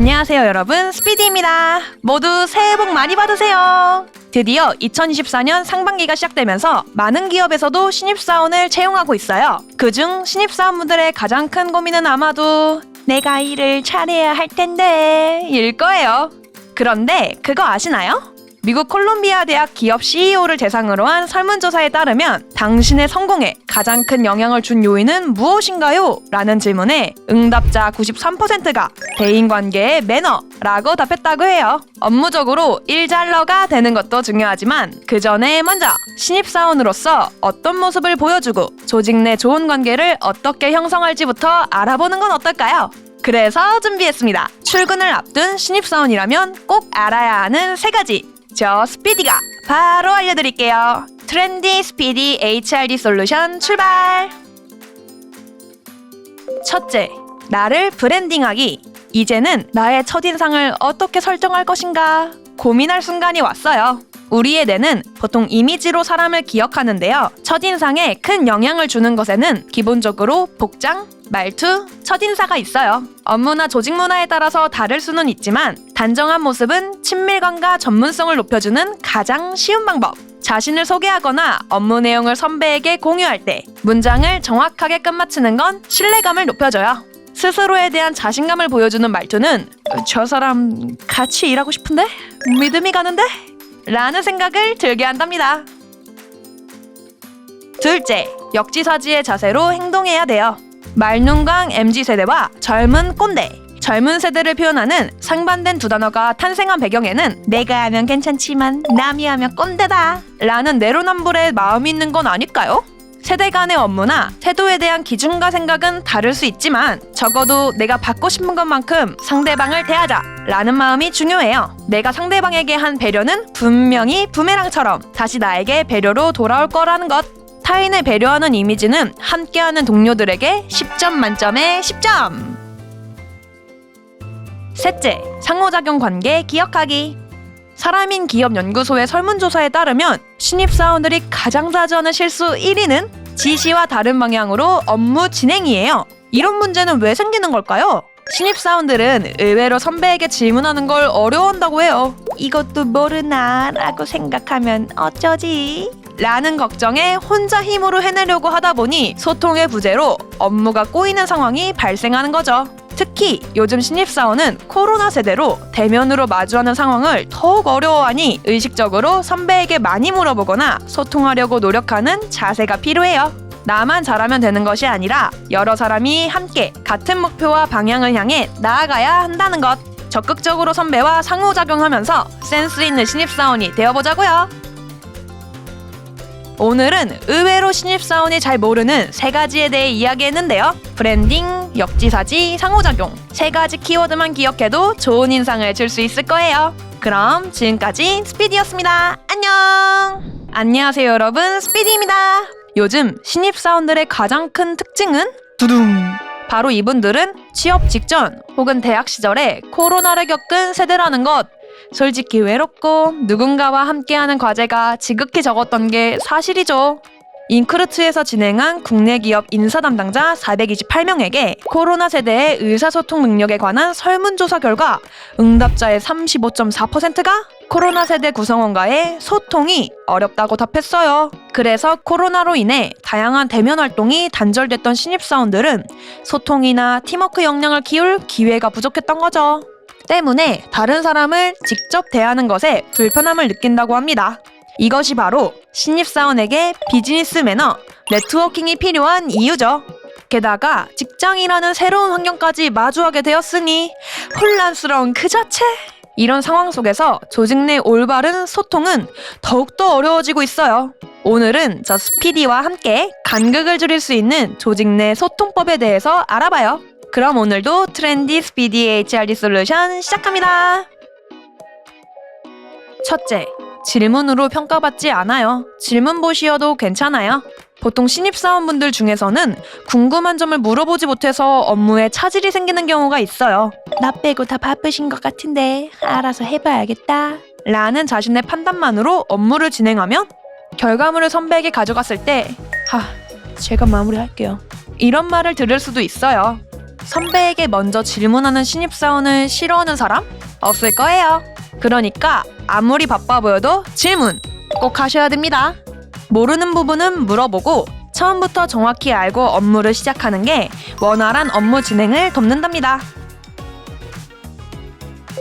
안녕하세요 여러분, 스피디입니다. 모두 새해 복 많이 받으세요. 드디어 2024년 상반기가 시작되면서 많은 기업에서도 신입사원을 채용하고 있어요. 그중 신입사원분들의 가장 큰 고민은 아마도 내가 일을 잘해야 할 텐데 일 거예요. 그런데 그거 아시나요? 미국 콜롬비아 대학 기업 CEO를 대상으로 한 설문조사에 따르면 당신의 성공에 가장 큰 영향을 준 요인은 무엇인가요? 라는 질문에 응답자 93%가 대인관계의 매너라고 답했다고 해요. 업무적으로 일잘러가 되는 것도 중요하지만 그 전에 먼저 신입사원으로서 어떤 모습을 보여주고 조직 내 좋은 관계를 어떻게 형성할지부터 알아보는 건 어떨까요? 그래서 준비했습니다. 출근을 앞둔 신입사원이라면 꼭 알아야 하는 3가지. 저 스피디가 바로 알려드릴게요. 트렌디 스피디 HRD 솔루션 출발! 첫째, 나를 브랜딩하기. 이제는 나의 첫인상을 어떻게 설정할 것인가 고민할 순간이 왔어요. 우리의 뇌는 보통 이미지로 사람을 기억하는데요. 첫인상에 큰 영향을 주는 것에는 기본적으로 복장, 말투, 첫인사가 있어요. 업무나 조직 문화에 따라서 다를 수는 있지만 단정한 모습은 친밀감과 전문성을 높여주는 가장 쉬운 방법. 자신을 소개하거나 업무 내용을 선배에게 공유할 때 문장을 정확하게 끝마치는 건 신뢰감을 높여줘요. 스스로에 대한 자신감을 보여주는 말투는 저 사람 같이 일하고 싶은데? 믿음이 가는데? 라는 생각을 들게 한답니다. 둘째, 역지사지의 자세로 행동해야 돼요. 말눈광 MZ세대와 젊은 꼰대, 젊은 세대를 표현하는 상반된 두 단어가 탄생한 배경에는 내가 하면 괜찮지만 남이 하면 꼰대다 라는 내로남불의 마음이 있는 건 아닐까요? 세대 간의 업무나 태도에 대한 기준과 생각은 다를 수 있지만 적어도 내가 받고 싶은 것만큼 상대방을 대하자 라는 마음이 중요해요. 내가 상대방에게 한 배려는 분명히 부메랑처럼 다시 나에게 배려로 돌아올 거라는 것. 타인을 배려하는 이미지는 함께하는 동료들에게 10점 만점에 10점! 셋째, 상호작용 관계 기억하기. 사람인 기업 연구소의 설문조사에 따르면 신입사원들이 가장 자주 하는 실수 1위는 지시와 다른 방향으로 업무 진행이에요. 이런 문제는 왜 생기는 걸까요? 신입사원들은 의외로 선배에게 질문하는 걸 어려워한다고 해요. 이것도 모르나 라고 생각하면 어쩌지? 라는 걱정에 혼자 힘으로 해내려고 하다 보니 소통의 부재로 업무가 꼬이는 상황이 발생하는 거죠. 특히 요즘 신입사원은 코로나 세대로 대면으로 마주하는 상황을 더욱 어려워하니 의식적으로 선배에게 많이 물어보거나 소통하려고 노력하는 자세가 필요해요. 나만 잘하면 되는 것이 아니라 여러 사람이 함께 같은 목표와 방향을 향해 나아가야 한다는 것. 적극적으로 선배와 상호작용하면서 센스 있는 신입사원이 되어보자고요. 오늘은 의외로 신입사원이 잘 모르는 3가지에 대해 이야기했는데요. 브랜딩, 역지사지, 상호작용 3가지 키워드만 기억해도 좋은 인상을 줄 수 있을 거예요. 그럼 지금까지 스피디였습니다. 안녕! 안녕하세요 여러분, 스피디입니다. 요즘 신입사원들의 가장 큰 특징은 두둥! 바로 이분들은 취업 직전 혹은 대학 시절에 코로나를 겪은 세대라는 것. 솔직히 외롭고 누군가와 함께하는 과제가 지극히 적었던 게 사실이죠. 인크루트에서 진행한 국내 기업 인사 담당자 428명에게 코로나 세대의 의사소통 능력에 관한 설문조사 결과 응답자의 35.4%가 코로나 세대 구성원과의 소통이 어렵다고 답했어요. 그래서 코로나로 인해 다양한 대면 활동이 단절됐던 신입사원들은 소통이나 팀워크 역량을 키울 기회가 부족했던 거죠. 때문에 다른 사람을 직접 대하는 것에 불편함을 느낀다고 합니다. 이것이 바로 신입사원에게 비즈니스 매너, 네트워킹이 필요한 이유죠. 게다가 직장이라는 새로운 환경까지 마주하게 되었으니 혼란스러운 그 자체! 이런 상황 속에서 조직 내 올바른 소통은 더욱더 어려워지고 있어요. 오늘은 저 스피디와 함께 간극을 줄일 수 있는 조직 내 소통법에 대해서 알아봐요. 그럼 오늘도 트렌디 스피디 HRD 솔루션 시작합니다. 첫째, 질문으로 평가받지 않아요. 질문 보시어도 괜찮아요. 보통 신입사원분들 중에서는 궁금한 점을 물어보지 못해서 업무에 차질이 생기는 경우가 있어요. 나 빼고 다 바쁘신 것 같은데 알아서 해봐야겠다 라는 자신의 판단만으로 업무를 진행하면 결과물을 선배에게 가져갔을 때 제가 마무리할게요 이런 말을 들을 수도 있어요. 선배에게 먼저 질문하는 신입사원을 싫어하는 사람? 없을 거예요. 그러니까 아무리 바빠 보여도 질문 꼭 하셔야 됩니다. 모르는 부분은 물어보고 처음부터 정확히 알고 업무를 시작하는 게 원활한 업무 진행을 돕는답니다.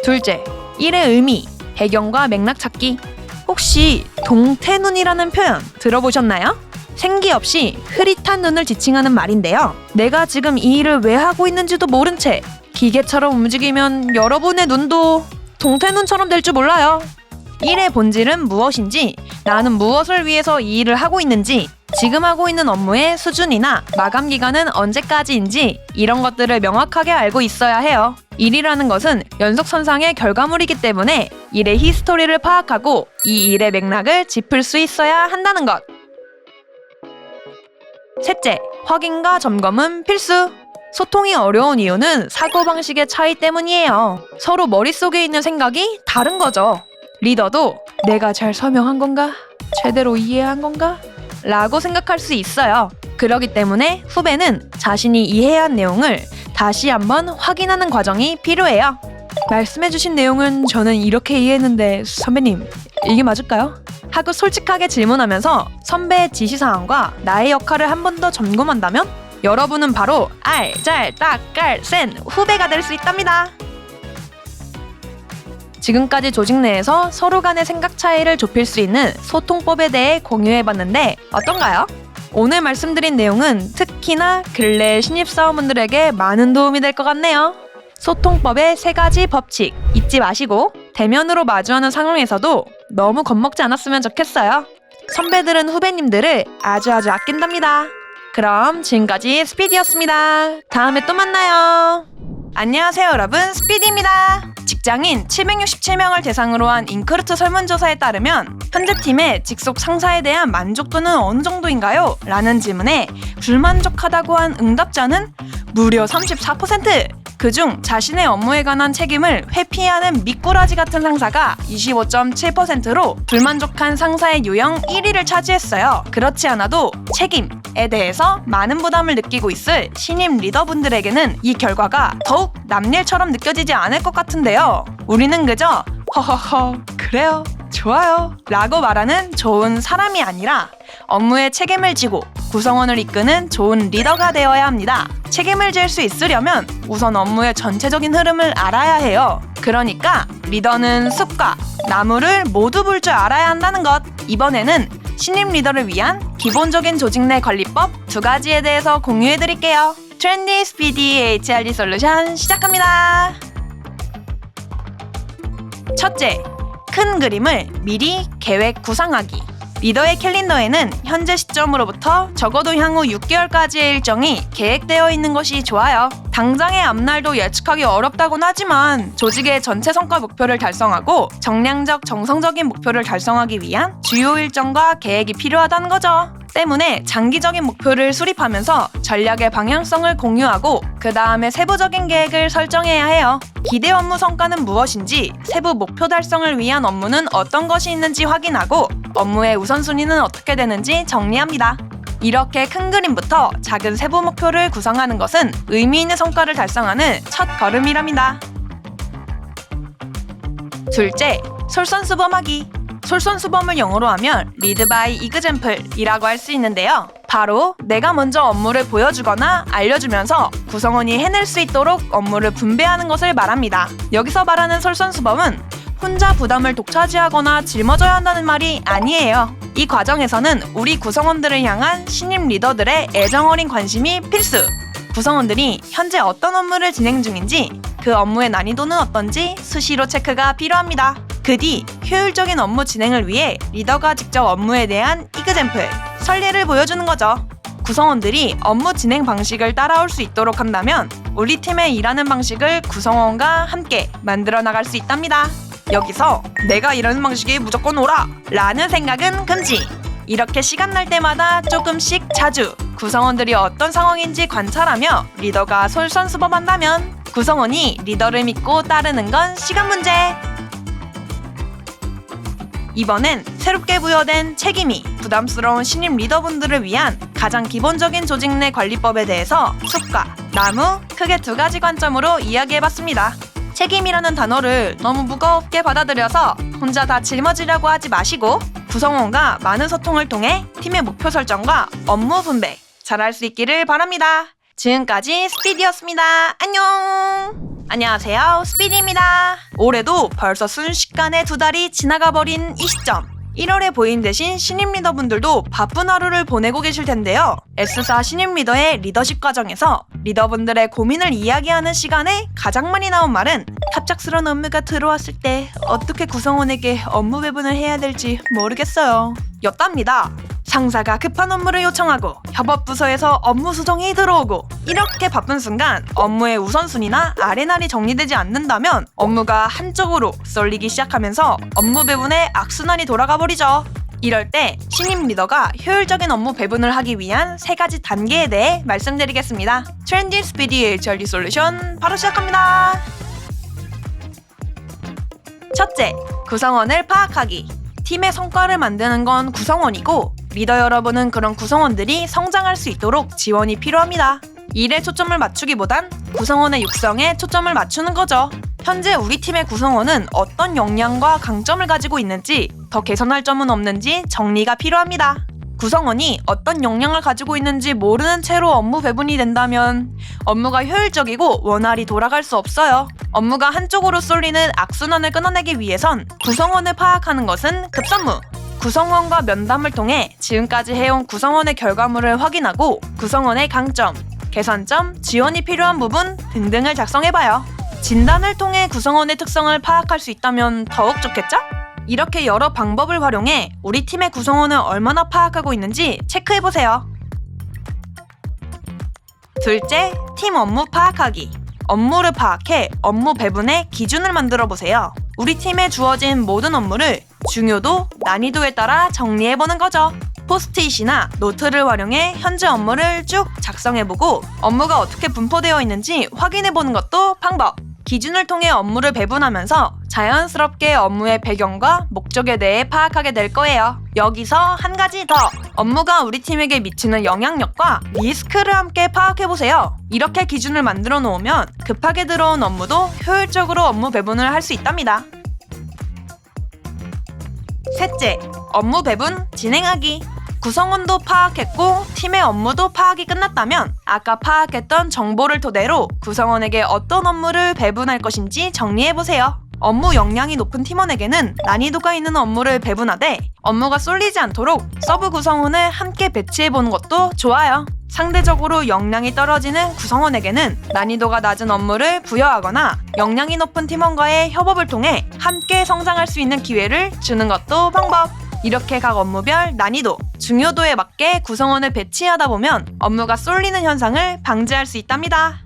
둘째, 일의 의미, 배경과 맥락 찾기. 혹시 동태눈이라는 표현 들어보셨나요? 생기 없이 흐릿한 눈을 지칭하는 말인데요. 내가 지금 이 일을 왜 하고 있는지도 모른 채 기계처럼 움직이면 여러분의 눈도 동태눈처럼 될 줄 몰라요. 일의 본질은 무엇인지, 나는 무엇을 위해서 이 일을 하고 있는지, 지금 하고 있는 업무의 수준이나 마감 기간은 언제까지인지 이런 것들을 명확하게 알고 있어야 해요. 일이라는 것은 연속선상의 결과물이기 때문에 일의 히스토리를 파악하고 이 일의 맥락을 짚을 수 있어야 한다는 것. 셋째, 확인과 점검은 필수. 소통이 어려운 이유는 사고방식의 차이 때문이에요. 서로 머릿속에 있는 생각이 다른 거죠. 리더도 내가 잘 설명한 건가? 제대로 이해한 건가? 라고 생각할 수 있어요. 그렇기 때문에 후배는 자신이 이해한 내용을 다시 한번 확인하는 과정이 필요해요. 말씀해주신 내용은 저는 이렇게 이해했는데 선배님, 이게 맞을까요? 하고 솔직하게 질문하면서 선배의 지시사항과 나의 역할을 한 번 더 점검한다면 여러분은 바로 알, 잘, 딱, 깔, 센 후배가 될 수 있답니다. 지금까지 조직 내에서 서로 간의 생각 차이를 좁힐 수 있는 소통법에 대해 공유해봤는데 어떤가요? 오늘 말씀드린 내용은 특히나 근래 신입사원분들에게 많은 도움이 될 것 같네요. 소통법의 3가지 법칙 잊지 마시고 대면으로 마주하는 상황에서도 너무 겁먹지 않았으면 좋겠어요. 선배들은 후배님들을 아주 아낀답니다. 그럼 지금까지 스피디였습니다. 다음에 또 만나요. 안녕하세요 여러분, 스피디입니다. 직장인 767명을 대상으로 한 인크루트 설문조사에 따르면 현재 팀의 직속 상사에 대한 만족도는 어느 정도인가요? 라는 질문에 불만족하다고 한 응답자는 무려 34%! 그중 자신의 업무에 관한 책임을 회피하는 미꾸라지 같은 상사가 25.7%로 불만족한 상사의 유형 1위를 차지했어요. 그렇지 않아도 책임에 대해서 많은 부담을 느끼고 있을 신입 리더분들에게는 이 결과가 더욱 남일처럼 느껴지지 않을 것 같은데요. 우리는 그저 허허허 그래요 좋아요 라고 말하는 좋은 사람이 아니라 업무에 책임을 지고 구성원을 이끄는 좋은 리더가 되어야 합니다. 책임을 질 수 있으려면 우선 업무의 전체적인 흐름을 알아야 해요. 그러니까 리더는 숲과 나무를 모두 볼 줄 알아야 한다는 것. 이번에는 신입 리더를 위한 기본적인 조직 내 관리법 2가지에 대해서 공유해드릴게요. 트렌디 스피디 HRD 솔루션 시작합니다. 첫째, 큰 그림을 미리 계획 구상하기. 리더의 캘린더에는 현재 시점으로부터 적어도 향후 6개월까지의 일정이 계획되어 있는 것이 좋아요. 당장의 앞날도 예측하기 어렵다곤 하지만 조직의 전체 성과 목표를 달성하고 정량적 정성적인 목표를 달성하기 위한 주요 일정과 계획이 필요하다는 거죠. 때문에 장기적인 목표를 수립하면서 전략의 방향성을 공유하고 그 다음에 세부적인 계획을 설정해야 해요. 기대 업무 성과는 무엇인지, 세부 목표 달성을 위한 업무는 어떤 것이 있는지 확인하고 업무의 우선순위는 어떻게 되는지 정리합니다. 이렇게 큰 그림부터 작은 세부 목표를 구성하는 것은 의미 있는 성과를 달성하는 첫 걸음이랍니다. 둘째, 솔선수범하기. 솔선수범을 영어로 하면 lead by example이라고 할 수 있는데요. 바로 내가 먼저 업무를 보여주거나 알려주면서 구성원이 해낼 수 있도록 업무를 분배하는 것을 말합니다. 여기서 말하는 솔선수범은 혼자 부담을 독차지하거나 짊어져야 한다는 말이 아니에요. 이 과정에서는 우리 구성원들을 향한 신입 리더들의 애정어린 관심이 필수! 구성원들이 현재 어떤 업무를 진행 중인지, 그 업무의 난이도는 어떤지 수시로 체크가 필요합니다. 그 뒤 효율적인 업무 진행을 위해 리더가 직접 업무에 대한 이그젬플, 선례를 보여주는 거죠. 구성원들이 업무 진행 방식을 따라올 수 있도록 한다면 우리 팀의 일하는 방식을 구성원과 함께 만들어 나갈 수 있답니다. 여기서 내가 일하는 방식이 무조건 옳아! 라는 생각은 금지! 이렇게 시간 날 때마다 조금씩 자주 구성원들이 어떤 상황인지 관찰하며 리더가 솔선수범한다면 구성원이 리더를 믿고 따르는 건 시간 문제! 이번엔 새롭게 부여된 책임이 부담스러운 신입 리더분들을 위한 가장 기본적인 조직 내 관리법에 대해서 숲과 나무, 크게 두 가지 관점으로 이야기해봤습니다. 책임이라는 단어를 너무 무겁게 받아들여서 혼자 다 짊어지려고 하지 마시고 구성원과 많은 소통을 통해 팀의 목표 설정과 업무 분배 잘할 수 있기를 바랍니다. 지금까지 스피디였습니다. 안녕! 안녕하세요, 스피디입니다. 올해도 벌써 순식간에 2달이 지나가 버린 이 시점. 1월에 보인 대신 신입 리더분들도 바쁜 하루를 보내고 계실 텐데요. S사 신입 리더의 리더십 과정에서 리더분들의 고민을 이야기하는 시간에 가장 많이 나온 말은 갑작스러운 업무가 들어왔을 때 어떻게 구성원에게 업무 배분을 해야 될지 모르겠어요 였답니다. 상사가 급한 업무를 요청하고 협업부서에서 업무 수정이 들어오고 이렇게 바쁜 순간 업무의 우선순위나 아레날이 정리되지 않는다면 업무가 한쪽으로 쏠리기 시작하면서 업무 배분의 악순환이 돌아가 버리죠. 이럴 때 신입 리더가 효율적인 업무 배분을 하기 위한 3가지 단계에 대해 말씀드리겠습니다. 트렌디 스피디 HRD 솔루션 바로 시작합니다. 첫째, 구성원을 파악하기. 팀의 성과를 만드는 건 구성원이고 리더 여러분은 그런 구성원들이 성장할 수 있도록 지원이 필요합니다. 일에 초점을 맞추기보단 구성원의 육성에 초점을 맞추는 거죠. 현재 우리 팀의 구성원은 어떤 역량과 강점을 가지고 있는지, 더 개선할 점은 없는지 정리가 필요합니다. 구성원이 어떤 역량을 가지고 있는지 모르는 채로 업무 배분이 된다면 업무가 효율적이고 원활히 돌아갈 수 없어요. 업무가 한쪽으로 쏠리는 악순환을 끊어내기 위해선 구성원을 파악하는 것은 급선무. 구성원과 면담을 통해 지금까지 해온 구성원의 결과물을 확인하고 구성원의 강점, 개선점, 지원이 필요한 부분 등등을 작성해봐요. 진단을 통해 구성원의 특성을 파악할 수 있다면 더욱 좋겠죠? 이렇게 여러 방법을 활용해 우리 팀의 구성원을 얼마나 파악하고 있는지 체크해보세요. 둘째, 팀 업무 파악하기. 업무를 파악해 업무 배분의 기준을 만들어보세요. 우리 팀에 주어진 모든 업무를 중요도, 난이도에 따라 정리해보는 거죠. 포스트잇이나 노트를 활용해 현재 업무를 쭉 작성해보고 업무가 어떻게 분포되어 있는지 확인해보는 것도 방법. 기준을 통해 업무를 배분하면서 자연스럽게 업무의 배경과 목적에 대해 파악하게 될 거예요. 여기서 한 가지 더! 업무가 우리 팀에게 미치는 영향력과 리스크를 함께 파악해보세요. 이렇게 기준을 만들어 놓으면 급하게 들어온 업무도 효율적으로 업무 배분을 할 수 있답니다. 셋째, 업무 배분 진행하기. 구성원도 파악했고 팀의 업무도 파악이 끝났다면 아까 파악했던 정보를 토대로 구성원에게 어떤 업무를 배분할 것인지 정리해보세요. 업무 역량이 높은 팀원에게는 난이도가 있는 업무를 배분하되 업무가 쏠리지 않도록 서브 구성원을 함께 배치해보는 것도 좋아요. 상대적으로 역량이 떨어지는 구성원에게는 난이도가 낮은 업무를 부여하거나 역량이 높은 팀원과의 협업을 통해 함께 성장할 수 있는 기회를 주는 것도 방법. 이렇게 각 업무별 난이도, 중요도에 맞게 구성원을 배치하다 보면 업무가 쏠리는 현상을 방지할 수 있답니다.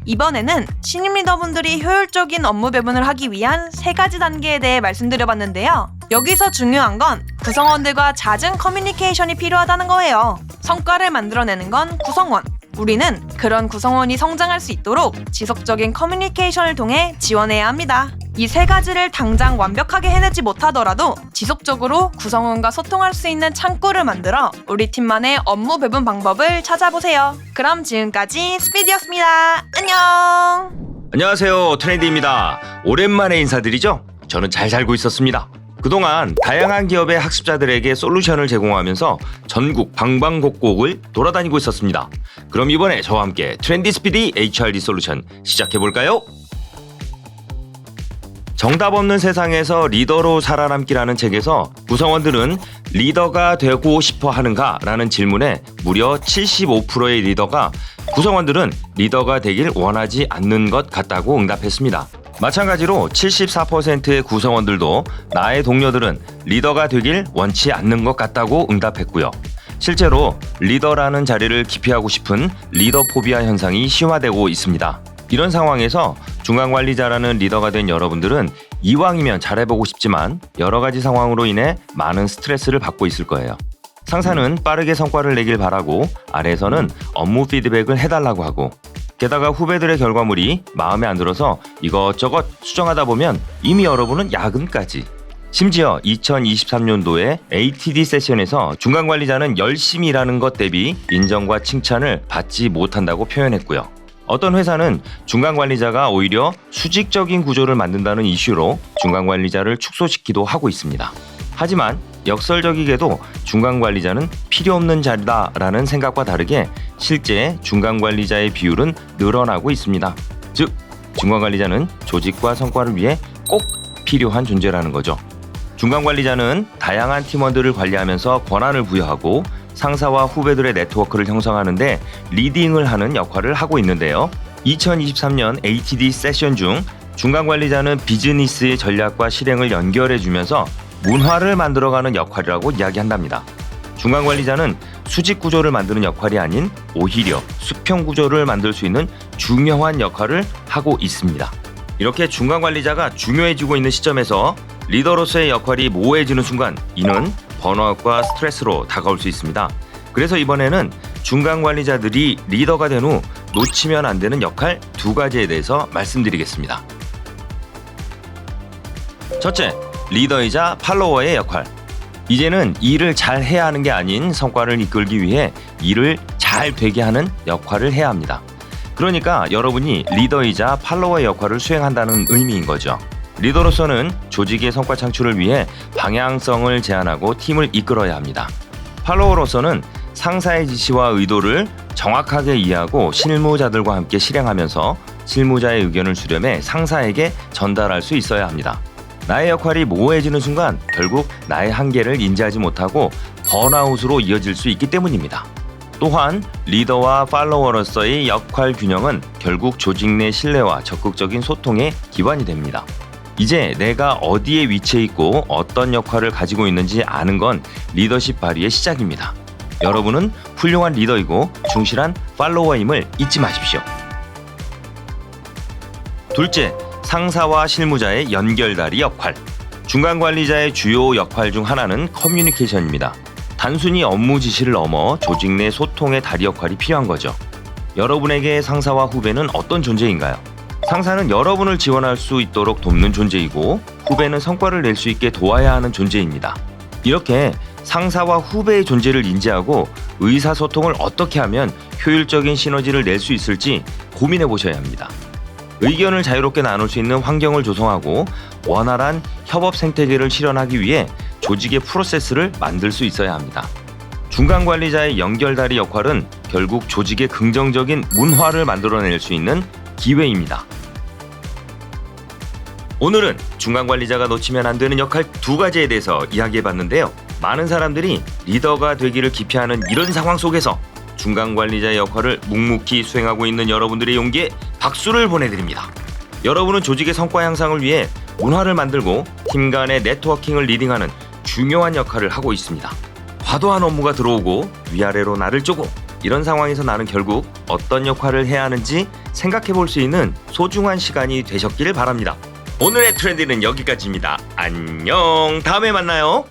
이번에는 신입 리더분들이 효율적인 업무 배분을 하기 위한 3가지 단계에 대해 말씀드려봤는데요. 여기서 중요한 건 구성원들과 잦은 커뮤니케이션이 필요하다는 거예요. 성과를 만들어내는 건 구성원. 우리는 그런 구성원이 성장할 수 있도록 지속적인 커뮤니케이션을 통해 지원해야 합니다. 이 3가지를 당장 완벽하게 해내지 못하더라도 지속적으로 구성원과 소통할 수 있는 창구를 만들어 우리 팀만의 업무 배분 방법을 찾아보세요. 그럼 지금까지 스피디였습니다. 안녕! 안녕하세요, 트렌디입니다. 오랜만에 인사드리죠? 저는 잘 살고 있었습니다. 그동안 다양한 기업의 학습자들에게 솔루션을 제공하면서 전국 방방곡곡을 돌아다니고 있었습니다. 그럼 이번에 저와 함께 트렌디 스피디 HRD 솔루션 시작해볼까요? 정답 없는 세상에서 리더로 살아남기라는 책에서 구성원들은 리더가 되고 싶어 하는가? 라는 질문에 무려 75%의 리더가 구성원들은 리더가 되길 원하지 않는 것 같다고 응답했습니다. 마찬가지로 74%의 구성원들도 나의 동료들은 리더가 되길 원치 않는 것 같다고 응답했고요. 실제로 리더라는 자리를 기피하고 싶은 리더포비아 현상이 심화되고 있습니다. 이런 상황에서 중간관리자라는 리더가 된 여러분들은 이왕이면 잘해보고 싶지만 여러 가지 상황으로 인해 많은 스트레스를 받고 있을 거예요. 상사는 빠르게 성과를 내길 바라고 아래에서는 업무 피드백을 해달라고 하고 게다가 후배들의 결과물이 마음에 안 들어서 이것저것 수정하다 보면 이미 여러분은 야근까지 심지어 2023년도에 ATD 세션에서 중간관리자는 열심히 일하는 것 대비 인정과 칭찬을 받지 못한다고 표현했고요. 어떤 회사는 중간관리자가 오히려 수직적인 구조를 만든다는 이슈로 중간관리자를 축소시키기도 하고 있습니다. 하지만 역설적이게도 중간관리자는 필요 없는 자리다라는 생각과 다르게 실제 중간관리자의 비율은 늘어나고 있습니다. 즉, 중간관리자는 조직과 성과를 위해 꼭 필요한 존재라는 거죠. 중간관리자는 다양한 팀원들을 관리하면서 권한을 부여하고 상사와 후배들의 네트워크를 형성하는데 리딩을 하는 역할을 하고 있는데요. 2023년 ATD 세션 중 중간관리자는 비즈니스의 전략과 실행을 연결해주면서 문화를 만들어가는 역할이라고 이야기한답니다. 중간관리자는 수직 구조를 만드는 역할이 아닌 오히려 수평 구조를 만들 수 있는 중요한 역할을 하고 있습니다. 이렇게 중간관리자가 중요해지고 있는 시점에서 리더로서의 역할이 모호해지는 순간 이는 번아웃과 스트레스로 다가올 수 있습니다. 그래서 이번에는 중간관리자들이 리더가 된 후 놓치면 안 되는 역할 2가지에 대해서 말씀드리겠습니다. 첫째, 리더이자 팔로워의 역할. 이제는 일을 잘 해야 하는 게 아닌 성과를 이끌기 위해 일을 잘 되게 하는 역할을 해야 합니다. 그러니까 여러분이 리더이자 팔로워의 역할을 수행한다는 의미인 거죠. 리더로서는 조직의 성과 창출을 위해 방향성을 제안하고 팀을 이끌어야 합니다. 팔로워로서는 상사의 지시와 의도를 정확하게 이해하고 실무자들과 함께 실행하면서 실무자의 의견을 수렴해 상사에게 전달할 수 있어야 합니다. 나의 역할이 모호해지는 순간 결국 나의 한계를 인지하지 못하고 번아웃으로 이어질 수 있기 때문입니다. 또한 리더와 팔로워로서의 역할 균형은 결국 조직 내 신뢰와 적극적인 소통의 기반이 됩니다. 이제 내가 어디에 위치해 있고 어떤 역할을 가지고 있는지 아는 건 리더십 발휘의 시작입니다. 여러분은 훌륭한 리더이고 충실한 팔로워임을 잊지 마십시오. 둘째, 상사와 실무자의 연결다리 역할. 중간관리자의 주요 역할 중 하나는 커뮤니케이션입니다. 단순히 업무 지시를 넘어 조직 내 소통의 다리 역할이 필요한 거죠. 여러분에게 상사와 후배는 어떤 존재인가요? 상사는 여러분을 지원할 수 있도록 돕는 존재이고 후배는 성과를 낼 수 있게 도와야 하는 존재입니다. 이렇게 상사와 후배의 존재를 인지하고 의사소통을 어떻게 하면 효율적인 시너지를 낼 수 있을지 고민해 보셔야 합니다. 의견을 자유롭게 나눌 수 있는 환경을 조성하고 원활한 협업 생태계를 실현하기 위해 조직의 프로세스를 만들 수 있어야 합니다. 중간관리자의 연결다리 역할은 결국 조직의 긍정적인 문화를 만들어낼 수 있는 기회입니다. 오늘은 중간관리자가 놓치면 안 되는 역할 2가지에 대해서 이야기해봤는데요. 많은 사람들이 리더가 되기를 기피하는 이런 상황 속에서 중간관리자의 역할을 묵묵히 수행하고 있는 여러분들의 용기에 박수를 보내드립니다. 여러분은 조직의 성과 향상을 위해 문화를 만들고 팀 간의 네트워킹을 리딩하는 중요한 역할을 하고 있습니다. 과도한 업무가 들어오고 위아래로 나를 쪼고 이런 상황에서 나는 결국 어떤 역할을 해야 하는지 생각해 볼 수 있는 소중한 시간이 되셨기를 바랍니다. 오늘의 트렌드는 여기까지입니다. 안녕, 다음에 만나요.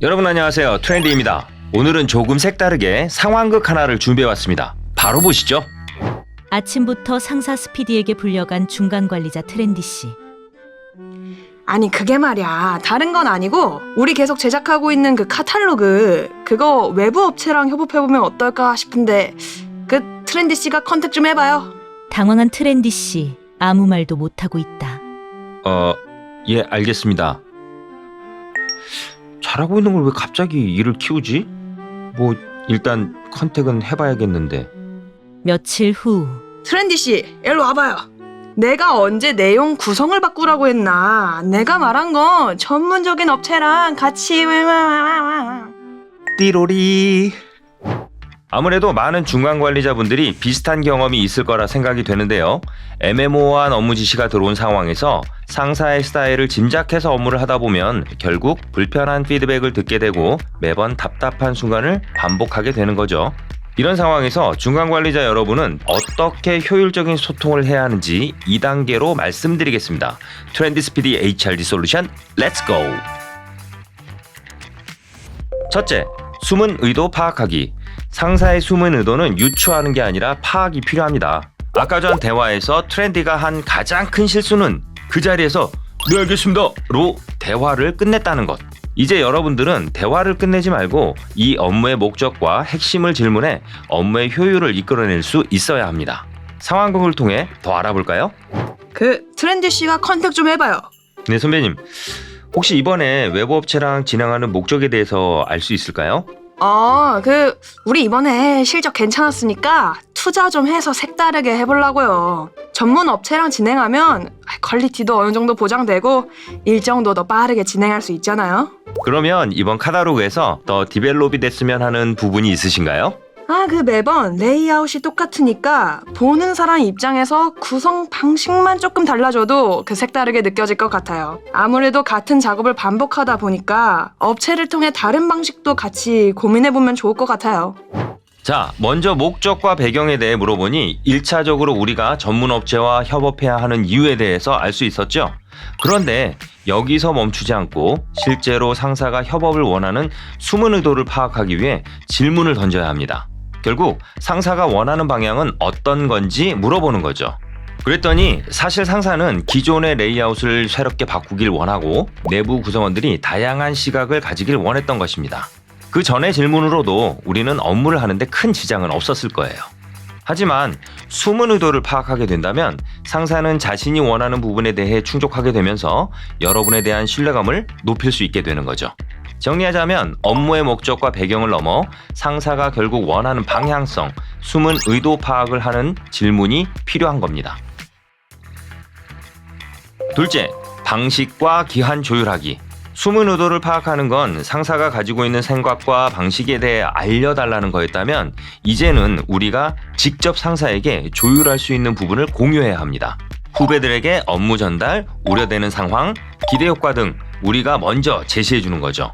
여러분 안녕하세요, 트렌드입니다. 오늘은 조금 색다르게 상황극 하나를 준비해왔습니다. 바로 보시죠. 아침부터 상사 스피디에게 불려간 중간관리자 트렌디 씨. 아니 그게 말이야, 다른 건 아니고 우리 계속 제작하고 있는 그 카탈로그 그거 외부 업체랑 협업해보면 어떨까 싶은데 그 트렌디 씨가 컨택 좀 해봐요. 당황한 트렌디 씨, 아무 말도 못하고 있다. 예, 알겠습니다. 잘하고 있는 걸 왜 갑자기 일을 키우지? 뭐 일단 컨택은 해봐야겠는데. 며칠 후. 트렌디 씨, 일로 와봐요. 내가 언제 내용 구성을 바꾸라고 했나? 내가 말한 건 전문적인 업체랑 같이. 띠로리. 아무래도 많은 중간관리자분들이 비슷한 경험이 있을 거라 생각이 되는데요. 애매모호한 업무 지시가 들어온 상황에서 상사의 스타일을 짐작해서 업무를 하다 보면 결국 불편한 피드백을 듣게 되고 매번 답답한 순간을 반복하게 되는 거죠. 이런 상황에서 중간관리자 여러분은 어떻게 효율적인 소통을 해야 하는지 2단계로 말씀드리겠습니다. 트렌디 스피디 HRD 솔루션, 렛츠 고! 첫째, 숨은 의도 파악하기. 상사의 숨은 의도는 유추하는 게 아니라 파악이 필요합니다. 아까 전 대화에서 트렌디가 한 가장 큰 실수는 그 자리에서 네, 알겠습니다. 로 대화를 끝냈다는 것. 이제 여러분들은 대화를 끝내지 말고 이 업무의 목적과 핵심을 질문해 업무의 효율을 이끌어낼 수 있어야 합니다. 상황극을 통해 더 알아볼까요? 트렌디 씨가 컨택 좀 해봐요. 네, 선배님. 혹시 이번에 외부 업체랑 진행하는 목적에 대해서 알 수 있을까요? 우리 이번에 실적 괜찮았으니까 투자 좀 해서 색다르게 해보려고요. 전문 업체랑 진행하면 퀄리티도 어느 정도 보장되고 일정도 더 빠르게 진행할 수 있잖아요. 그러면 이번 카다로그에서 더 디벨롭이 됐으면 하는 부분이 있으신가요? 매번 레이아웃이 똑같으니까 보는 사람 입장에서 구성 방식만 조금 달라져도 색다르게 느껴질 것 같아요. 아무래도 같은 작업을 반복하다 보니까 업체를 통해 다른 방식도 같이 고민해보면 좋을 것 같아요. 자, 먼저 목적과 배경에 대해 물어보니 1차적으로 우리가 전문 업체와 협업해야 하는 이유에 대해서 알 수 있었죠. 그런데 여기서 멈추지 않고 실제로 상사가 협업을 원하는 숨은 의도를 파악하기 위해 질문을 던져야 합니다. 결국 상사가 원하는 방향은 어떤 건지 물어보는 거죠. 그랬더니 사실 상사는 기존의 레이아웃을 새롭게 바꾸길 원하고 내부 구성원들이 다양한 시각을 가지길 원했던 것입니다. 그 전의 질문으로도 우리는 업무를 하는데 큰 지장은 없었을 거예요. 하지만 숨은 의도를 파악하게 된다면 상사는 자신이 원하는 부분에 대해 충족하게 되면서 여러분에 대한 신뢰감을 높일 수 있게 되는 거죠. 정리하자면 업무의 목적과 배경을 넘어 상사가 결국 원하는 방향성, 숨은 의도 파악을 하는 질문이 필요한 겁니다. 둘째, 방식과 기한 조율하기. 숨은 의도를 파악하는 건 상사가 가지고 있는 생각과 방식에 대해 알려달라는 거였다면 이제는 우리가 직접 상사에게 조율할 수 있는 부분을 공유해야 합니다. 후배들에게 업무 전달, 우려되는 상황, 기대 효과 등 우리가 먼저 제시해 주는 거죠.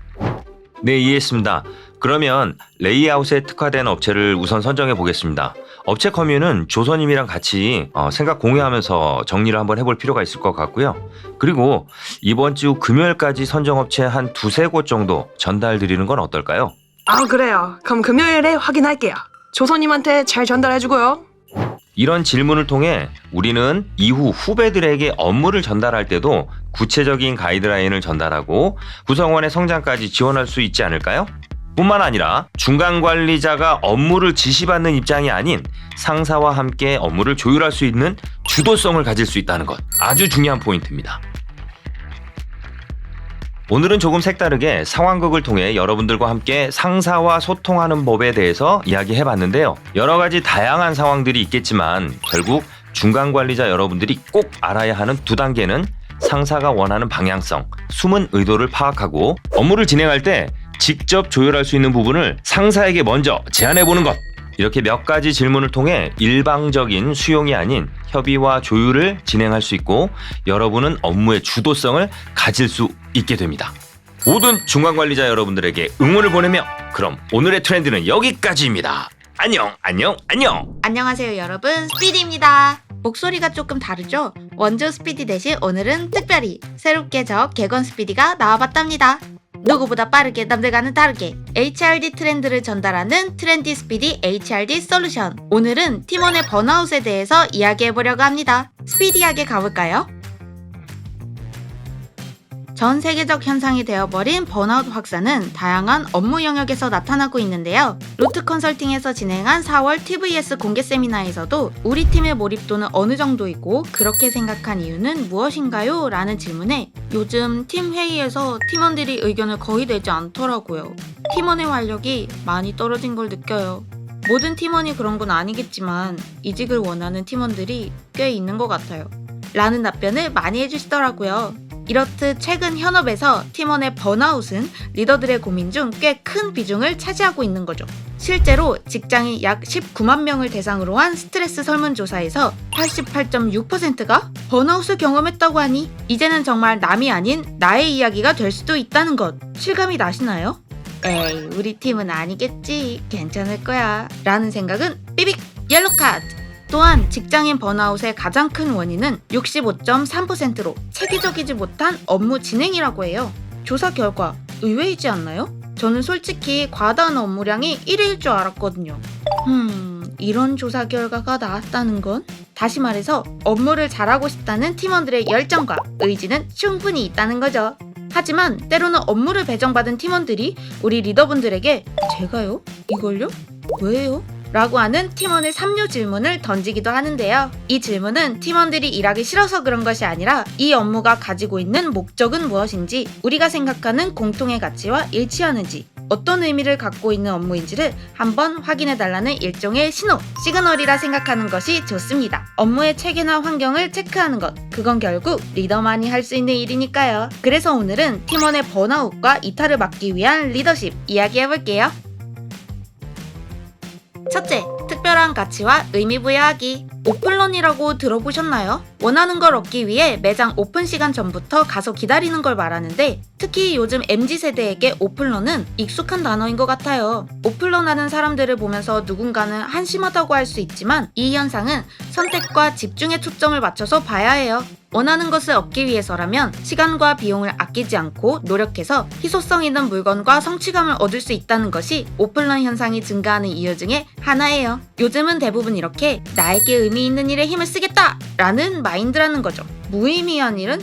네, 이해했습니다. 그러면 레이아웃에 특화된 업체를 우선 선정해 보겠습니다. 업체 커뮤는 조선님이랑 같이 생각 공유하면서 정리를 한번 해볼 필요가 있을 것 같고요. 그리고 이번 주 금요일까지 선정 업체 한 2-3곳 정도 전달 드리는 건 어떨까요? 그래요. 그럼 금요일에 확인할게요. 조선님한테 잘 전달해주고요. 이런 질문을 통해 우리는 이후 후배들에게 업무를 전달할 때도 구체적인 가이드라인을 전달하고 구성원의 성장까지 지원할 수 있지 않을까요? 뿐만 아니라 중간 관리자가 업무를 지시받는 입장이 아닌 상사와 함께 업무를 조율할 수 있는 주도성을 가질 수 있다는 것, 아주 중요한 포인트입니다. 오늘은 조금 색다르게 상황극을 통해 여러분들과 함께 상사와 소통하는 법에 대해서 이야기해봤는데요. 여러 가지 다양한 상황들이 있겠지만 결국 중간 관리자 여러분들이 꼭 알아야 하는 2단계는 상사가 원하는 방향성, 숨은 의도를 파악하고 업무를 진행할 때 직접 조율할 수 있는 부분을 상사에게 먼저 제안해보는 것. 이렇게 몇 가지 질문을 통해 일방적인 수용이 아닌 협의와 조율을 진행할 수 있고 여러분은 업무의 주도성을 가질 수 있게 됩니다. 모든 중간관리자 여러분들에게 응원을 보내며 그럼 오늘의 트렌드는 여기까지입니다. 안녕. 안녕하세요 여러분, 스피디입니다. 목소리가 조금 다르죠? 원조 스피디 대신 오늘은 특별히 새롭게 개건 스피디가 나와봤답니다. 누구보다 빠르게 남들과는 다르게 HRD 트렌드를 전달하는 트렌디 스피디 HRD 솔루션. 오늘은 팀원의 번아웃에 대해서 이야기해보려고 합니다. 스피디하게 가볼까요? 전 세계적 현상이 되어버린 번아웃 확산은 다양한 업무 영역에서 나타나고 있는데요. 루트 컨설팅에서 진행한 4월 TVS 공개 세미나에서도 우리 팀의 몰입도는 어느 정도이고 그렇게 생각한 이유는 무엇인가요? 라는 질문에 요즘 팀 회의에서 팀원들이 의견을 거의 내지 않더라고요. 팀원의 활력이 많이 떨어진 걸 느껴요. 모든 팀원이 그런 건 아니겠지만 이직을 원하는 팀원들이 꽤 있는 것 같아요. 라는 답변을 많이 해주시더라고요. 이렇듯 최근 현업에서 팀원의 번아웃은 리더들의 고민 중 꽤 큰 비중을 차지하고 있는 거죠. 실제로 직장인 약 19만 명을 대상으로 한 스트레스 설문조사에서 88.6%가 번아웃을 경험했다고 하니 이제는 정말 남이 아닌 나의 이야기가 될 수도 있다는 것 실감이 나시나요? 에이, 우리 팀은 아니겠지, 괜찮을 거야 라는 생각은 삐빅 옐로 카드. 또한 직장인 번아웃의 가장 큰 원인은 65.3%로 체계적이지 못한 업무 진행이라고 해요. 조사 결과 의외이지 않나요? 저는 솔직히 과다한 업무량이 1위일 줄 알았거든요. 이런 조사 결과가 나왔다는 건? 다시 말해서 업무를 잘하고 싶다는 팀원들의 열정과 의지는 충분히 있다는 거죠. 하지만 때로는 업무를 배정받은 팀원들이 우리 리더분들에게 제가요? 이걸요? 왜요? 라고 하는 팀원의 삼류 질문을 던지기도 하는데요. 이 질문은 팀원들이 일하기 싫어서 그런 것이 아니라 이 업무가 가지고 있는 목적은 무엇인지, 우리가 생각하는 공통의 가치와 일치하는지, 어떤 의미를 갖고 있는 업무인지를 한번 확인해달라는 일종의 시그널이라 생각하는 것이 좋습니다. 업무의 체계나 환경을 체크하는 것, 그건 결국 리더만이 할 수 있는 일이니까요. 그래서 오늘은 팀원의 번아웃과 이탈을 막기 위한 리더십 이야기해볼게요. 첫째, 특별한 가치와 의미 부여하기. 오픈런이라고 들어보셨나요? 원하는 걸 얻기 위해 매장 오픈 시간 전부터 가서 기다리는 걸 말하는데, 특히 요즘 MZ세대에게 오픈런은 익숙한 단어인 것 같아요. 오픈런 하는 사람들을 보면서 누군가는 한심하다고 할 수 있지만 이 현상은 선택과 집중에 초점을 맞춰서 봐야 해요. 원하는 것을 얻기 위해서라면 시간과 비용을 아끼지 않고 노력해서 희소성 있는 물건과 성취감을 얻을 수 있다는 것이 오픈런 현상이 증가하는 이유 중에 하나예요. 요즘은 대부분 이렇게 나에게 의미 있는 일에 힘을 쓰겠다! 라는 마인드라는 거죠. 무의미한 일은?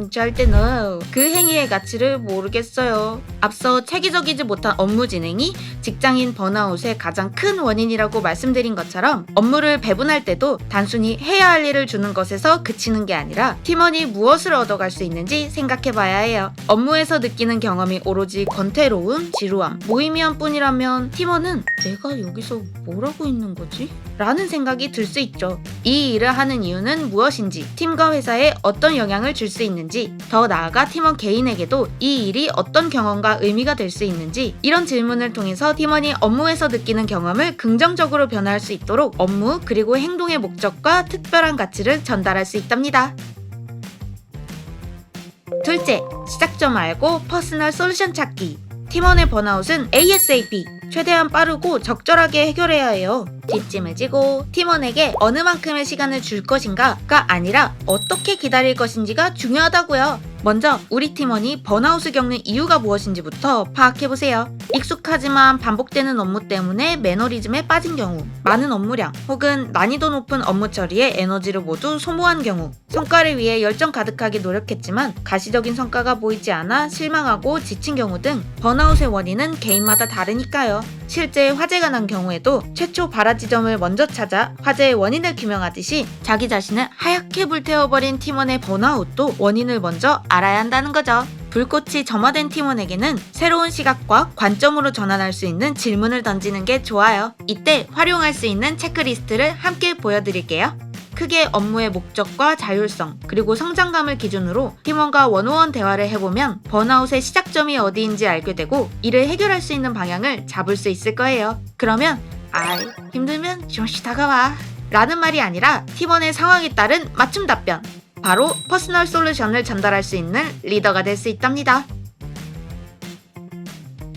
절대 no. 그 행위의 가치를 모르겠어요. 앞서 체계적이지 못한 업무 진행이 직장인 번아웃의 가장 큰 원인이라고 말씀드린 것처럼, 업무를 배분할 때도 단순히 해야 할 일을 주는 것에서 그치는 게 아니라 팀원이 무엇을 얻어갈 수 있는지 생각해 봐야 해요. 업무에서 느끼는 경험이 오로지 권태로움, 지루함, 무의미한 뿐이라면 팀원은 내가 여기서 뭘 하고 있는 거지? 라는 생각이 들 수 있죠. 이 일을 하는 이유는 무엇인지, 팀과 회사에 어떤 영향을 줄 수 있는지, 더 나아가 팀원 개인에게도 이 일이 어떤 경험과 의미가 될 수 있는지, 이런 질문을 통해서 팀원이 업무에서 느끼는 경험을 긍정적으로 변화할 수 있도록 업무 그리고 행동의 목적과 특별한 가치를 전달할 수 있답니다. 둘째, 시작점 알고 퍼스널 솔루션 찾기. 팀원의 번아웃은 ASAP, 최대한 빠르고 적절하게 해결해야 해요. 뒷짐을 지고 팀원에게 어느 만큼의 시간을 줄 것인가가 아니라 어떻게 기다릴 것인지가 중요하다고요. 먼저 우리 팀원이 번아웃을 겪는 이유가 무엇인지부터 파악해보세요. 익숙하지만 반복되는 업무 때문에 매너리즘에 빠진 경우, 많은 업무량 혹은 난이도 높은 업무 처리에 에너지를 모두 소모한 경우, 성과를 위해 열정 가득하게 노력했지만 가시적인 성과가 보이지 않아 실망하고 지친 경우 등, 번아웃의 원인은 개인마다 다르니까요. 실제 화재가 난 경우에도 최초 발화 지점을 먼저 찾아 화재의 원인을 규명하듯이 자기 자신을 하얗게 불태워버린 팀원의 번아웃도 원인을 먼저 알아야 한다는 거죠. 불꽃이 점화된 팀원에게는 새로운 시각과 관점으로 전환할 수 있는 질문을 던지는 게 좋아요. 이때 활용할 수 있는 체크리스트를 함께 보여드릴게요. 크게 업무의 목적과 자율성, 그리고 성장감을 기준으로 팀원과 원오원 대화를 해보면 번아웃의 시작점이 어디인지 알게 되고 이를 해결할 수 있는 방향을 잡을 수 있을 거예요. 그러면 힘들면 조금씩 다가와 라는 말이 아니라 팀원의 상황에 따른 맞춤 답변, 바로 퍼스널 솔루션을 전달할 수 있는 리더가 될 수 있답니다.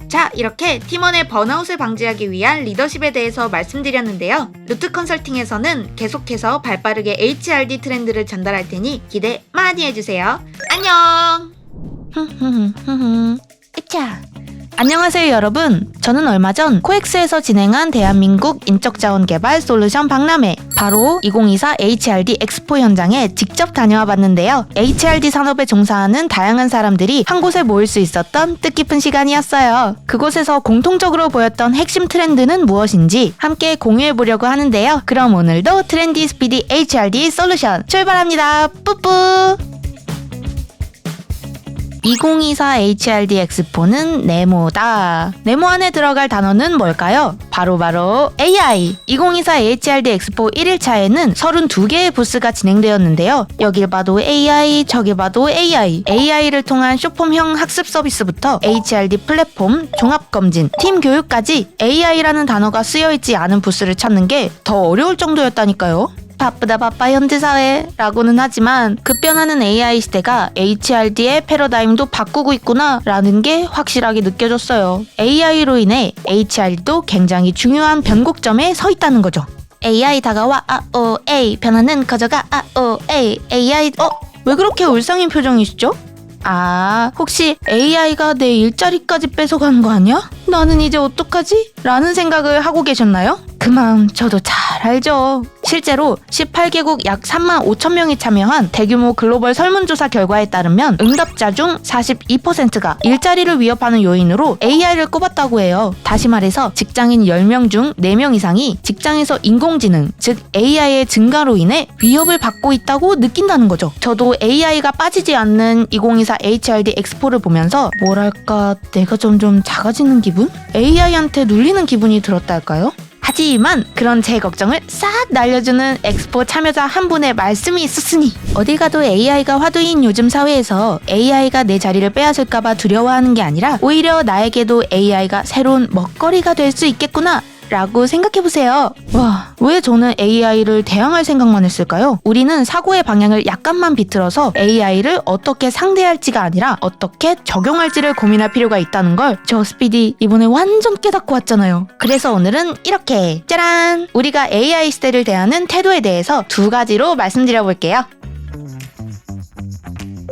자, 이렇게 팀원의 번아웃을 방지하기 위한 리더십에 대해서 말씀드렸는데요. 루트 컨설팅에서는 계속해서 발빠르게 HRD 트렌드를 전달할 테니 기대 많이 해주세요. 안녕! 으차. 안녕하세요 여러분. 저는 얼마 전 코엑스에서 진행한 대한민국 인적자원 개발 솔루션 박람회, 바로 2024 HRD 엑스포 현장에 직접 다녀와 봤는데요. HRD 산업에 종사하는 다양한 사람들이 한 곳에 모일 수 있었던 뜻깊은 시간이었어요. 그곳에서 공통적으로 보였던 핵심 트렌드는 무엇인지 함께 공유해 보려고 하는데요. 그럼 오늘도 트렌디 스피디 HRD 솔루션 출발합니다. 뿌뿌! 2024 HRD 엑스포는 네모다. 네모 안에 들어갈 단어는 뭘까요? 바로 AI! 2024 HRD 엑스포 1일차에는 32개의 부스가 진행되었는데요. 여길 봐도 AI, 저길 봐도 AI. AI를 통한 쇼폼형 학습 서비스부터 HRD 플랫폼, 종합검진, 팀 교육까지 AI라는 단어가 쓰여있지 않은 부스를 찾는 게 더 어려울 정도였다니까요. 바쁘다 바빠 현대사회 라고는 하지만 급변하는 AI 시대가 HRD의 패러다임도 바꾸고 있구나 라는 게 확실하게 느껴졌어요. AI로 인해 HRD도 굉장히 중요한 변곡점에 서 있다는 거죠. AI 다가와 A 변화는 커져가 AI 왜 그렇게 울상인 표정이시죠? 혹시 AI가 내 일자리까지 뺏어가는 거 아니야? 나는 이제 어떡하지? 라는 생각을 하고 계셨나요? 그 마음 저도 잘 알죠. 실제로 18개국 약 3만 5천 명이 참여한 대규모 글로벌 설문조사 결과에 따르면 응답자 중 42%가 일자리를 위협하는 요인으로 AI를 꼽았다고 해요. 다시 말해서 직장인 10명 중 4명 이상이 직장에서 인공지능, 즉 AI의 증가로 인해 위협을 받고 있다고 느낀다는 거죠. 저도 AI가 빠지지 않는 2024 HRD 엑스포를 보면서 뭐랄까 내가 점점 작아지는 기분? AI한테 눌리는 기분이 들었다 할까요? 하지만 그런 제 걱정을 싹 날려주는 엑스포 참여자 한 분의 말씀이 있었으니 어딜 가도 AI가 화두인 요즘 사회에서 AI가 내 자리를 빼앗을까봐 두려워하는 게 아니라 오히려 나에게도 AI가 새로운 먹거리가 될 수 있겠구나 라고 생각해보세요. 와, 왜 저는 AI를 대항할 생각만 했을까요? 우리는 사고의 방향을 약간만 비틀어서 AI를 어떻게 상대할지가 아니라 어떻게 적용할지를 고민할 필요가 있다는 걸 저 스피디 이번에 완전 깨닫고 왔잖아요. 그래서 오늘은 이렇게 짜란! 우리가 AI 시대를 대하는 태도에 대해서 2가지로 말씀드려볼게요.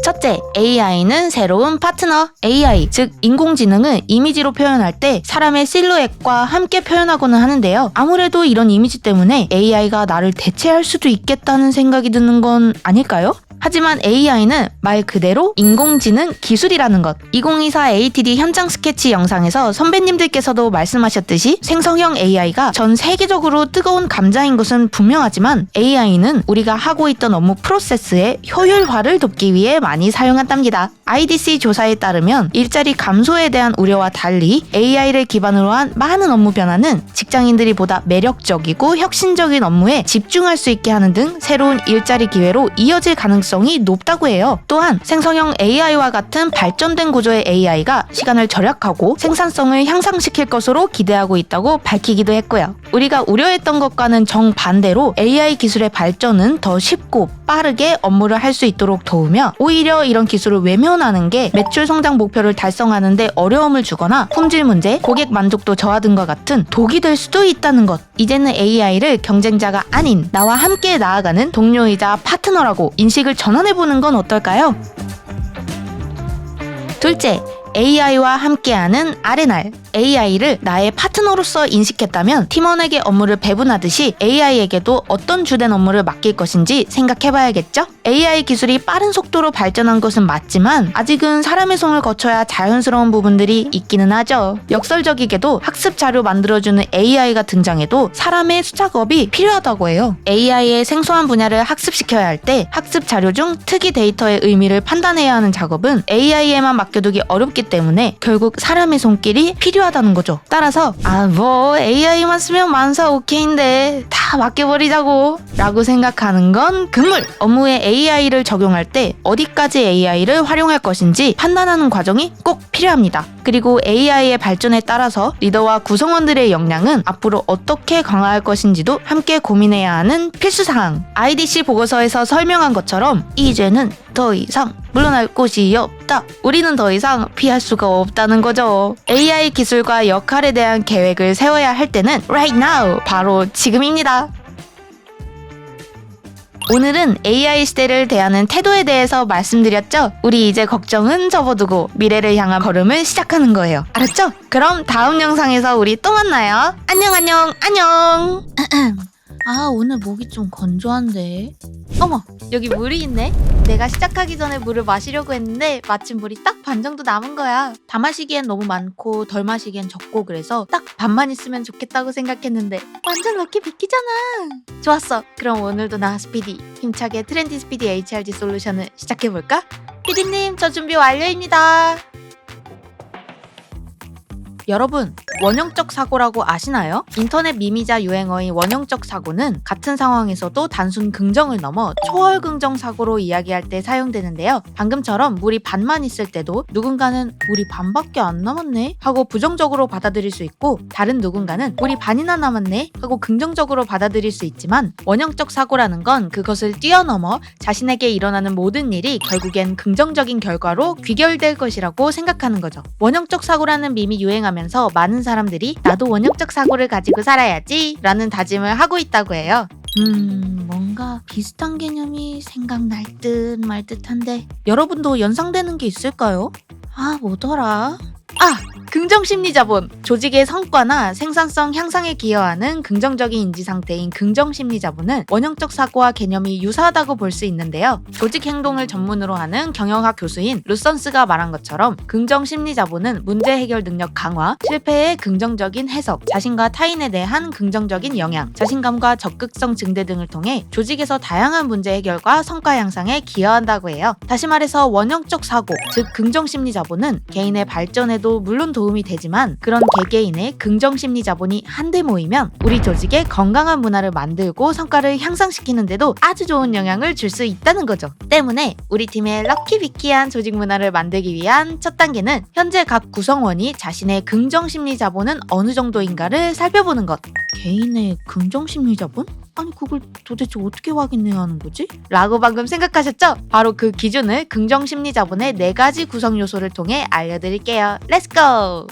첫째, AI는 새로운 파트너. AI, 즉 인공지능을 이미지로 표현할 때 사람의 실루엣과 함께 표현하고는 하는데요. 아무래도 이런 이미지 때문에 AI가 나를 대체할 수도 있겠다는 생각이 드는 건 아닐까요? 하지만 AI는 말 그대로 인공지능 기술이라는 것. 2024 ATD 현장 스케치 영상에서 선배님들께서도 말씀하셨듯이 생성형 AI가 전 세계적으로 뜨거운 감자인 것은 분명하지만 AI는 우리가 하고 있던 업무 프로세스의 효율화를 돕기 위해 많이 사용한답니다. IDC 조사에 따르면 일자리 감소에 대한 우려와 달리 AI를 기반으로 한 많은 업무 변화는 직장인들이 보다 매력적이고 혁신적인 업무에 집중할 수 있게 하는 등 새로운 일자리 기회로 이어질 가능성이 높다고 해요. 또한 생성형 AI와 같은 발전된 구조의 AI가 시간을 절약하고 생산성을 향상시킬 것으로 기대하고 있다고 밝히기도 했고요. 우리가 우려했던 것과는 정반대로 AI 기술의 발전은 더 쉽고 빠르게 업무를 할 수 있도록 도우며 오히려 이런 기술을 외면하는 게 매출 성장 목표를 달성하는 데 어려움을 주거나 품질 문제, 고객 만족도 저하 등과 같은 독이 될 수도 있다는 것. 이제는 AI를 경쟁자가 아닌 나와 함께 나아가는 동료이자 파트너라고 인식을 전환해보는 건 어떨까요? 둘째, AI와 함께하는 R&R. AI를 나의 파트너로서 인식했다면 팀원에게 업무를 배분하듯이 AI에게도 어떤 주된 업무를 맡길 것인지 생각해봐야겠죠? AI 기술이 빠른 속도로 발전한 것은 맞지만 아직은 사람의 손을 거쳐야 자연스러운 부분들이 있기는 하죠. 역설적이게도 학습 자료 만들어주는 AI가 등장해도 사람의 수작업이 필요하다고 해요. AI의 생소한 분야를 학습시켜야 할 때 학습 자료 중 특이 데이터의 의미를 판단해야 하는 작업은 AI에만 맡겨두기 어렵기 때문에 결국 사람의 손길이 필요하다는 거죠. 따라서 AI만 쓰면 만사 오케이인데 다 맡겨버리자고 라고 생각하는 건 금물! 업무에 AI를 적용할 때 어디까지 AI를 활용할 것인지 판단하는 과정이 꼭 필요합니다. 그리고 AI의 발전에 따라서 리더와 구성원들의 역량은 앞으로 어떻게 강화할 것인지도 함께 고민해야 하는 필수사항. IDC 보고서에서 설명한 것처럼 이제는 더 이상 물러날 곳이 없다. 우리는 더 이상 피할 수가 없다는 거죠. AI 기술과 역할에 대한 계획을 세워야 할 때는 right now, 바로 지금입니다. 오늘은 AI 시대를 대하는 태도에 대해서 말씀드렸죠? 우리 이제 걱정은 접어두고 미래를 향한 걸음을 시작하는 거예요. 알았죠? 그럼 다음 영상에서 우리 또 만나요. 안녕. 오늘 목이 좀 건조한데. 어머, 여기 물이 있네. 내가 시작하기 전에 물을 마시려고 했는데 마침 물이 딱 반 정도 남은 거야. 다 마시기엔 너무 많고 덜 마시기엔 적고 그래서 딱 반만 있으면 좋겠다고 생각했는데 완전 럭키 비키잖아. 좋았어. 그럼 오늘도 나 스피디 힘차게 트렌디 스피디 HRD 솔루션을 시작해볼까? 피디님, 저 준비 완료입니다. 여러분, 원형적 사고라고 아시나요? 인터넷 밈이자 유행어인 원형적 사고는 같은 상황에서도 단순 긍정을 넘어 초월 긍정 사고로 이야기할 때 사용되는데요. 방금처럼 물이 반만 있을 때도 누군가는 물이 반밖에 안 남았네 하고 부정적으로 받아들일 수 있고 다른 누군가는 물이 반이나 남았네 하고 긍정적으로 받아들일 수 있지만 원형적 사고라는 건 그것을 뛰어넘어 자신에게 일어나는 모든 일이 결국엔 긍정적인 결과로 귀결될 것이라고 생각하는 거죠. 원형적 사고라는 밈이 유행하면서 많은 사람들이 나도 원형적 사고를 가지고 살아야지 라는 다짐을 하고 있다고 해요. 뭔가 비슷한 개념이 생각날 듯 말 듯한데 여러분도 연상되는 게 있을까요? 뭐더라? 긍정심리자본, 조직의 성과나 생산성 향상에 기여하는 긍정적인 인지 상태인 긍정심리자본은 원형적 사고와 개념이 유사하다고 볼 수 있는데요. 조직 행동을 전문으로 하는 경영학 교수인 루선스가 말한 것처럼 긍정심리자본은 문제 해결 능력 강화, 실패의 긍정적인 해석, 자신과 타인에 대한 긍정적인 영향, 자신감과 적극성 증대 등을 통해 조직에서 다양한 문제 해결과 성과 향상에 기여한다고 해요. 다시 말해서 원형적 사고, 즉 긍정심리자본은 개인의 발전에도 물론 도움이 되지만 그런 개개인의 긍정심리자본이 한데 모이면 우리 조직의 건강한 문화를 만들고 성과를 향상시키는데도 아주 좋은 영향을 줄 수 있다는 거죠. 때문에 우리 팀의 럭키비키한 조직 문화를 만들기 위한 첫 단계는 현재 각 구성원이 자신의 긍정심리자본은 어느 정도인가를 살펴보는 것. 개인의 긍정심리자본? 아니 그걸 도대체 어떻게 확인해야 하는 거지? 라고 방금 생각하셨죠? 바로 그 기준을 긍정심리자본의 4가지 구성 요소를 통해 알려드릴게요. 렛츠고!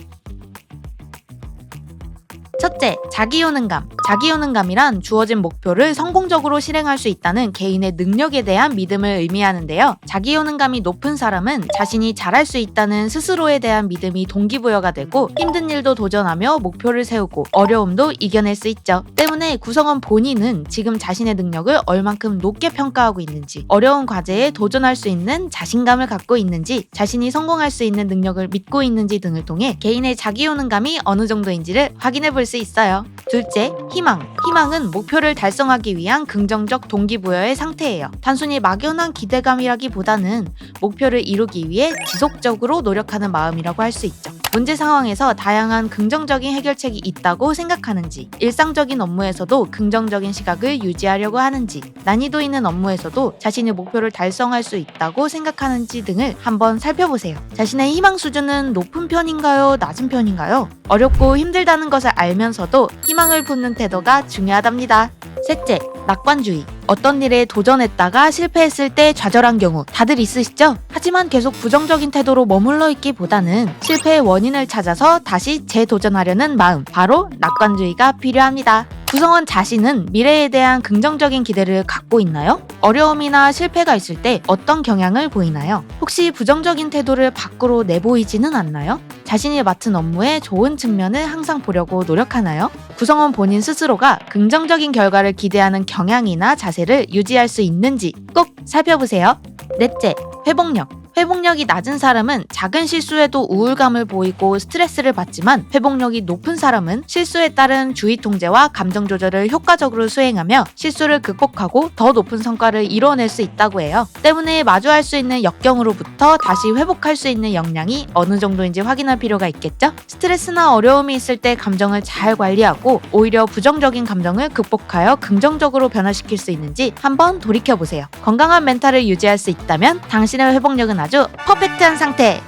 첫째, 자기효능감. 자기효능감이란 주어진 목표를 성공적으로 실행할 수 있다는 개인의 능력에 대한 믿음을 의미하는데요. 자기효능감이 높은 사람은 자신이 잘할 수 있다는 스스로에 대한 믿음이 동기부여가 되고 힘든 일도 도전하며 목표를 세우고 어려움도 이겨낼 수 있죠. 때문에 구성원 본인은 지금 자신의 능력을 얼만큼 높게 평가하고 있는지, 어려운 과제에 도전할 수 있는 자신감을 갖고 있는지, 자신이 성공할 수 있는 능력을 믿고 있는지 등을 통해 개인의 자기효능감이 어느 정도인지를 확인해 볼 수 있어요. 둘째, 희망. 희망은 목표를 달성하기 위한 긍정적 동기부여의 상태예요. 단순히 막연한 기대감이라기보다는 목표를 이루기 위해 지속적으로 노력하는 마음이라고 할 수 있죠. 문제 상황에서 다양한 긍정적인 해결책이 있다고 생각하는지, 일상적인 업무에서도 긍정적인 시각을 유지하려고 하는지, 난이도 있는 업무에서도 자신의 목표를 달성할 수 있다고 생각하는지 등을 한번 살펴보세요. 자신의 희망 수준은 높은 편인가요? 낮은 편인가요? 어렵고 힘들다는 것을 알면서도 희망을 품는 태도가 중요하답니다. 셋째, 낙관주의. 어떤 일에 도전했다가 실패했을 때 좌절한 경우 다들 있으시죠? 하지만 계속 부정적인 태도로 머물러 있기보다는 실패의 원인을 찾아서 다시 재도전하려는 마음, 바로 낙관주의가 필요합니다. 구성원 자신은 미래에 대한 긍정적인 기대를 갖고 있나요? 어려움이나 실패가 있을 때 어떤 경향을 보이나요? 혹시 부정적인 태도를 밖으로 내보이지는 않나요? 자신이 맡은 업무의 좋은 측면을 항상 보려고 노력하나요? 구성원 본인 스스로가 긍정적인 결과를 기대하는 경향이나 자세를 유지할 수 있는지 꼭 살펴보세요. 넷째, 회복력. 회복력이 낮은 사람은 작은 실수에도 우울감을 보이고 스트레스를 받지만 회복력이 높은 사람은 실수에 따른 주의 통제와 감정 조절을 효과적으로 수행하며 실수를 극복하고 더 높은 성과를 이뤄낼 수 있다고 해요. 때문에 마주할 수 있는 역경으로부터 다시 회복할 수 있는 역량이 어느 정도인지 확인할 필요가 있겠죠? 스트레스나 어려움이 있을 때 감정을 잘 관리하고 오히려 부정적인 감정을 극복하여 긍정적으로 변화시킬 수 있는지 한번 돌이켜보세요. 건강한 멘탈을 유지할 수 있다면 당신의 회복력은 아주 퍼펙트한 상태!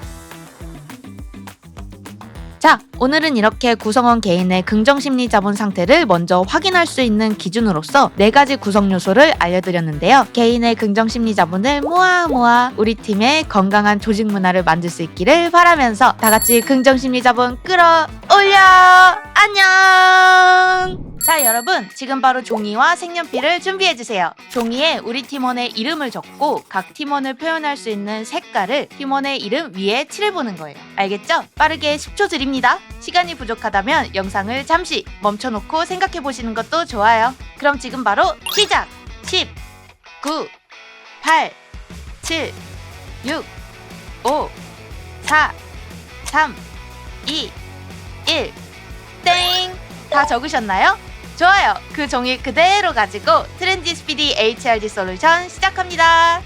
자, 오늘은 이렇게 구성원 개인의 긍정심리 자본 상태를 먼저 확인할 수 있는 기준으로서 4가지 구성 요소를 알려드렸는데요. 개인의 긍정심리 자본을 모아 우리 팀의 건강한 조직 문화를 만들 수 있기를 바라면서 다 같이 긍정심리 자본 끌어올려! 안녕! 자, 여러분, 지금 바로 종이와 색연필을 준비해주세요. 종이에 우리 팀원의 이름을 적고 각 팀원을 표현할 수 있는 색깔을 팀원의 이름 위에 칠해보는 거예요. 알겠죠? 빠르게 10초 드립니다. 시간이 부족하다면 영상을 잠시 멈춰놓고 생각해보시는 것도 좋아요. 그럼 지금 바로 시작! 10, 9, 8, 7, 6, 5, 4, 3, 2, 1, 땡! 다 적으셨나요? 좋아요. 그 종이 그대로 가지고 트렌디 스피디 HRD 솔루션 시작합니다.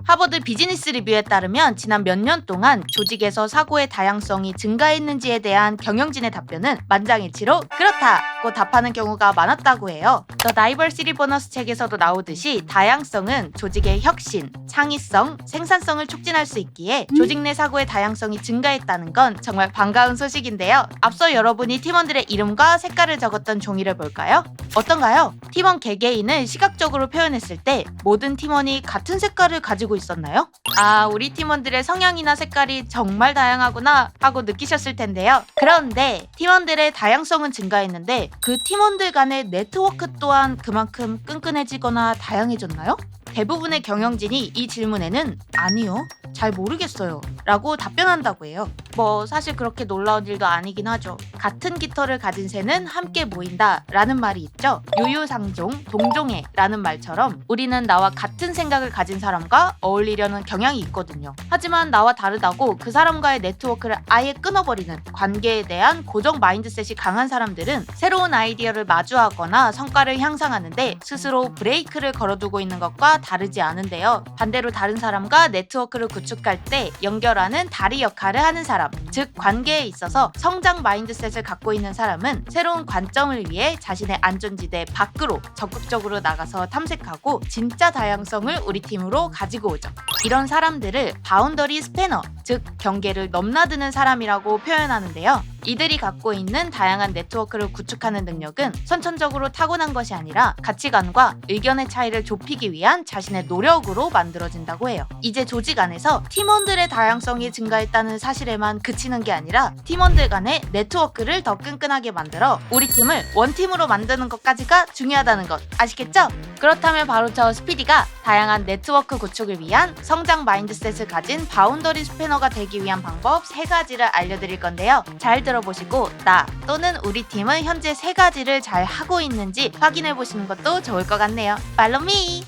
하버드 비즈니스 리뷰에 따르면 지난 몇 년 동안 조직에서 사고의 다양성이 증가했는지에 대한 경영진의 답변은 만장일치로 그렇다고 답하는 경우가 많았다고 해요. The Diversity 보너스 책에서도 나오듯이 다양성은 조직의 혁신, 창의성, 생산성을 촉진할 수 있기에 조직 내 사고의 다양성이 증가했다는 건 정말 반가운 소식인데요. 앞서 여러분이 팀원들의 이름과 색깔을 적었던 종이를 볼까요? 어떤가요? 팀원 개개인을 시각적으로 표현했을 때 모든 팀원이 같은 색깔을 가지고 있었나요? 아, 우리 팀원들의 성향이나 색깔이 정말 다양하구나 하고 느끼셨을 텐데요. 그런데 팀원들의 다양성은 증가했는데 그 팀원들 간의 네트워크 또한 그만큼 끈끈해지거나 다양해졌나요? 대부분의 경영진이 이 질문에는 아니요, 잘 모르겠어요 라고 답변한다고 해요. 뭐 사실 그렇게 놀라운 일도 아니긴 하죠. 같은 깃털을 가진 새는 함께 모인다 라는 말이 있죠. 유유상종, 동종애 라는 말처럼 우리는 나와 같은 생각을 가진 사람과 어울리려는 경향이 있거든요. 하지만 나와 다르다고 그 사람과의 네트워크를 아예 끊어버리는 관계에 대한 고정 마인드셋이 강한 사람들은 새로운 아이디어를 마주하거나 성과를 향상하는데 스스로 브레이크를 걸어두고 있는 것과 다르지 않은데요. 반대로 다른 사람과 네트워크를 구축할 때 연결하는 다리 역할을 하는 사람, 즉 관계에 있어서 성장 마인드셋을 갖고 있는 사람은 새로운 관점을 위해 자신의 안전지대 밖으로 적극적으로 나가서 탐색하고 진짜 다양성을 우리 팀으로 가지고 오죠. 이런 사람들을 바운더리 스패너, 즉 경계를 넘나드는 사람이라고 표현하는데요. 이들이 갖고 있는 다양한 네트워크를 구축하는 능력은 선천적으로 타고난 것이 아니라 가치관과 의견의 차이를 좁히기 위한 자신의 노력으로 만들어진다고 해요. 이제 조직 안에서 팀원들의 다양성이 증가했다는 사실에만 그치는 게 아니라 팀원들 간의 네트워크를 더 끈끈하게 만들어 우리 팀을 원팀으로 만드는 것까지가 중요하다는 것 아시겠죠? 그렇다면 바로 저 스피디가 다양한 네트워크 구축을 위한 성장 마인드셋을 가진 바운더리 스패너가 되기 위한 방법 3가지를 알려드릴 건데요. 잘 들어보시고 나 또는 우리 팀은 현재 3가지를 잘 하고 있는지 확인해보시는 것도 좋을 것 같네요. Follow me!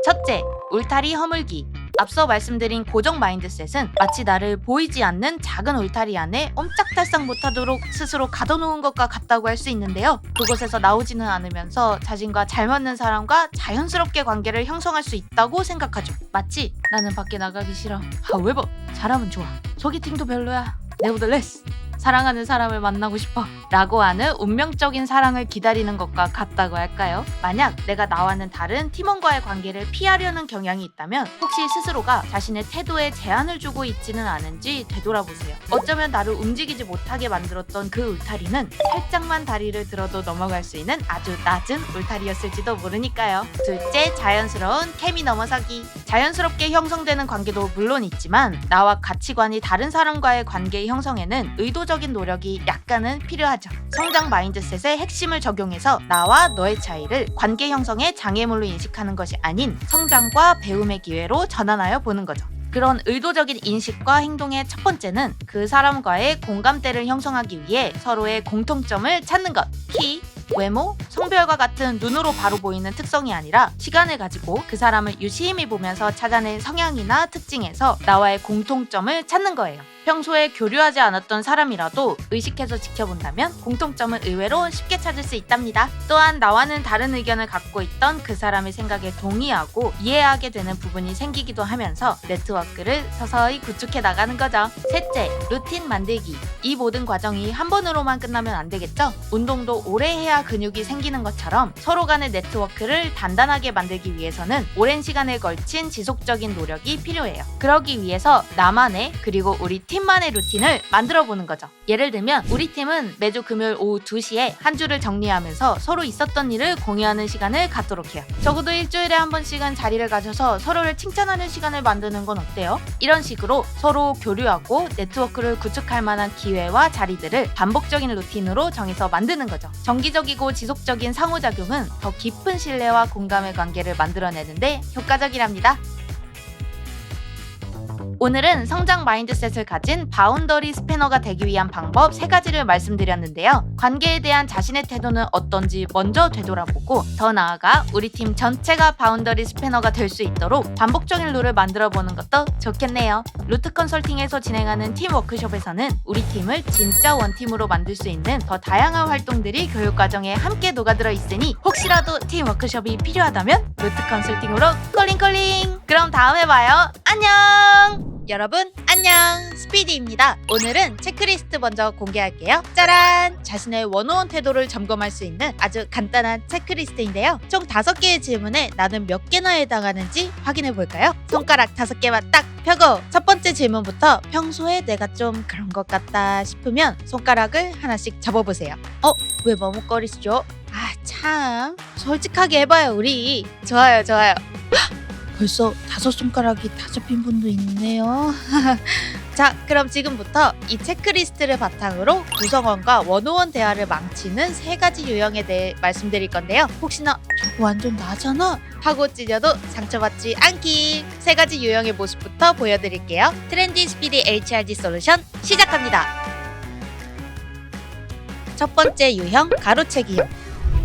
첫째, 울타리 허물기. 앞서 말씀드린 고정 마인드셋은 마치 나를 보이지 않는 작은 울타리 안에 옴짝달싹 못하도록 스스로 가둬놓은 것과 같다고 할 수 있는데요. 그곳에서 나오지는 않으면서 자신과 잘 맞는 사람과 자연스럽게 관계를 형성할 수 있다고 생각하죠. 마치 나는 밖에 나가기 싫어. However, 사람은 좋아. 소개팅도 별로야. Nevertheless, 사랑하는 사람을 만나고 싶어 라고 하는 운명적인 사랑을 기다리는 것과 같다고 할까요? 만약 내가 나와는 다른 팀원과의 관계를 피하려는 경향이 있다면 혹시 스스로가 자신의 태도에 제한을 주고 있지는 않은지 되돌아보세요. 어쩌면 나를 움직이지 못하게 만들었던 그 울타리는 살짝만 다리를 들어도 넘어갈 수 있는 아주 낮은 울타리였을지도 모르니까요. 둘째, 자연스러운 케미 넘어서기. 자연스럽게 형성되는 관계도 물론 있지만 나와 가치관이 다른 사람과의 관계 형성에는 의도적인 노력이 약간은 필요하죠. 성장 마인드셋의 핵심을 적용해서 나와 너의 차이를 관계 형성의 장애물로 인식하는 것이 아닌 성장과 배움의 기회로 전환하여 보는 거죠. 그런 의도적인 인식과 행동의 첫 번째는 그 사람과의 공감대를 형성하기 위해 서로의 공통점을 찾는 것. 키, 외모, 성별과 같은 눈으로 바로 보이는 특성이 아니라 시간을 가지고 그 사람을 유심히 보면서 찾아낸 성향이나 특징에서 나와의 공통점을 찾는 거예요. 평소에 교류하지 않았던 사람이라도 의식해서 지켜본다면 공통점을 의외로 쉽게 찾을 수 있답니다. 또한 나와는 다른 의견을 갖고 있던 그 사람의 생각에 동의하고 이해하게 되는 부분이 생기기도 하면서 네트워크를 서서히 구축해 나가는 거죠. 셋째, 루틴 만들기. 이 모든 과정이 한 번으로만 끝나면 안 되겠죠? 운동도 오래 해야 근육이 생기는 것처럼 서로 간의 네트워크를 단단하게 만들기 위해서는 오랜 시간에 걸친 지속적인 노력이 필요해요. 그러기 위해서 나만의 그리고 우리 팀만의 루틴을 만들어 보는 거죠. 예를 들면 우리 팀은 매주 금요일 오후 2시에 한 주를 정리하면서 서로 있었던 일을 공유하는 시간을 갖도록 해요. 적어도 일주일에 한 번씩은 자리를 가져서 서로를 칭찬하는 시간을 만드는 건 어때요? 이런 식으로 서로 교류하고 네트워크를 구축할 만한 기회와 자리들을 반복적인 루틴으로 정해서 만드는 거죠. 정기적이고 지속적인 상호작용은 더 깊은 신뢰와 공감의 관계를 만들어내는데 효과적이랍니다. 오늘은 성장 마인드셋을 가진 바운더리 스패너가 되기 위한 방법 3가지를 말씀드렸는데요. 관계에 대한 자신의 태도는 어떤지 먼저 되돌아보고 더 나아가 우리 팀 전체가 바운더리 스패너가 될 수 있도록 반복적인 룰을 만들어보는 것도 좋겠네요. 루트 컨설팅에서 진행하는 팀 워크숍에서는 우리 팀을 진짜 원팀으로 만들 수 있는 더 다양한 활동들이 교육과정에 함께 녹아들어 있으니 혹시라도 팀 워크숍이 필요하다면 루트 컨설팅으로 콜링콜링! 그럼 다음에 봐요. 안녕! 여러분 안녕, 스피디입니다. 오늘은 체크리스트 먼저 공개할게요. 짜란! 자신의 원어원 태도를 점검할 수 있는 아주 간단한 체크리스트인데요. 총 5개의 질문에 나는 몇 개나 해당하는지 확인해 볼까요? 손가락 5개만 딱 펴고 첫 번째 질문부터 평소에 내가 좀 그런 것 같다 싶으면 손가락을 하나씩 접어보세요. 왜 머뭇거리시죠? 아 참, 솔직하게 해봐요 우리. 좋아요. 벌써 5손가락이 다 접힌 분도 있네요. 자, 그럼 지금부터 이 체크리스트를 바탕으로 구성원과 원오원 대화를 망치는 3가지 유형에 대해 말씀드릴 건데요. 혹시나 완전 나잖아 하고 찔려도 상처받지 않기. 세 가지 유형의 모습부터 보여드릴게요. 트렌디 스피디 HRD 솔루션 시작합니다. 첫 번째 유형, 가로채기형.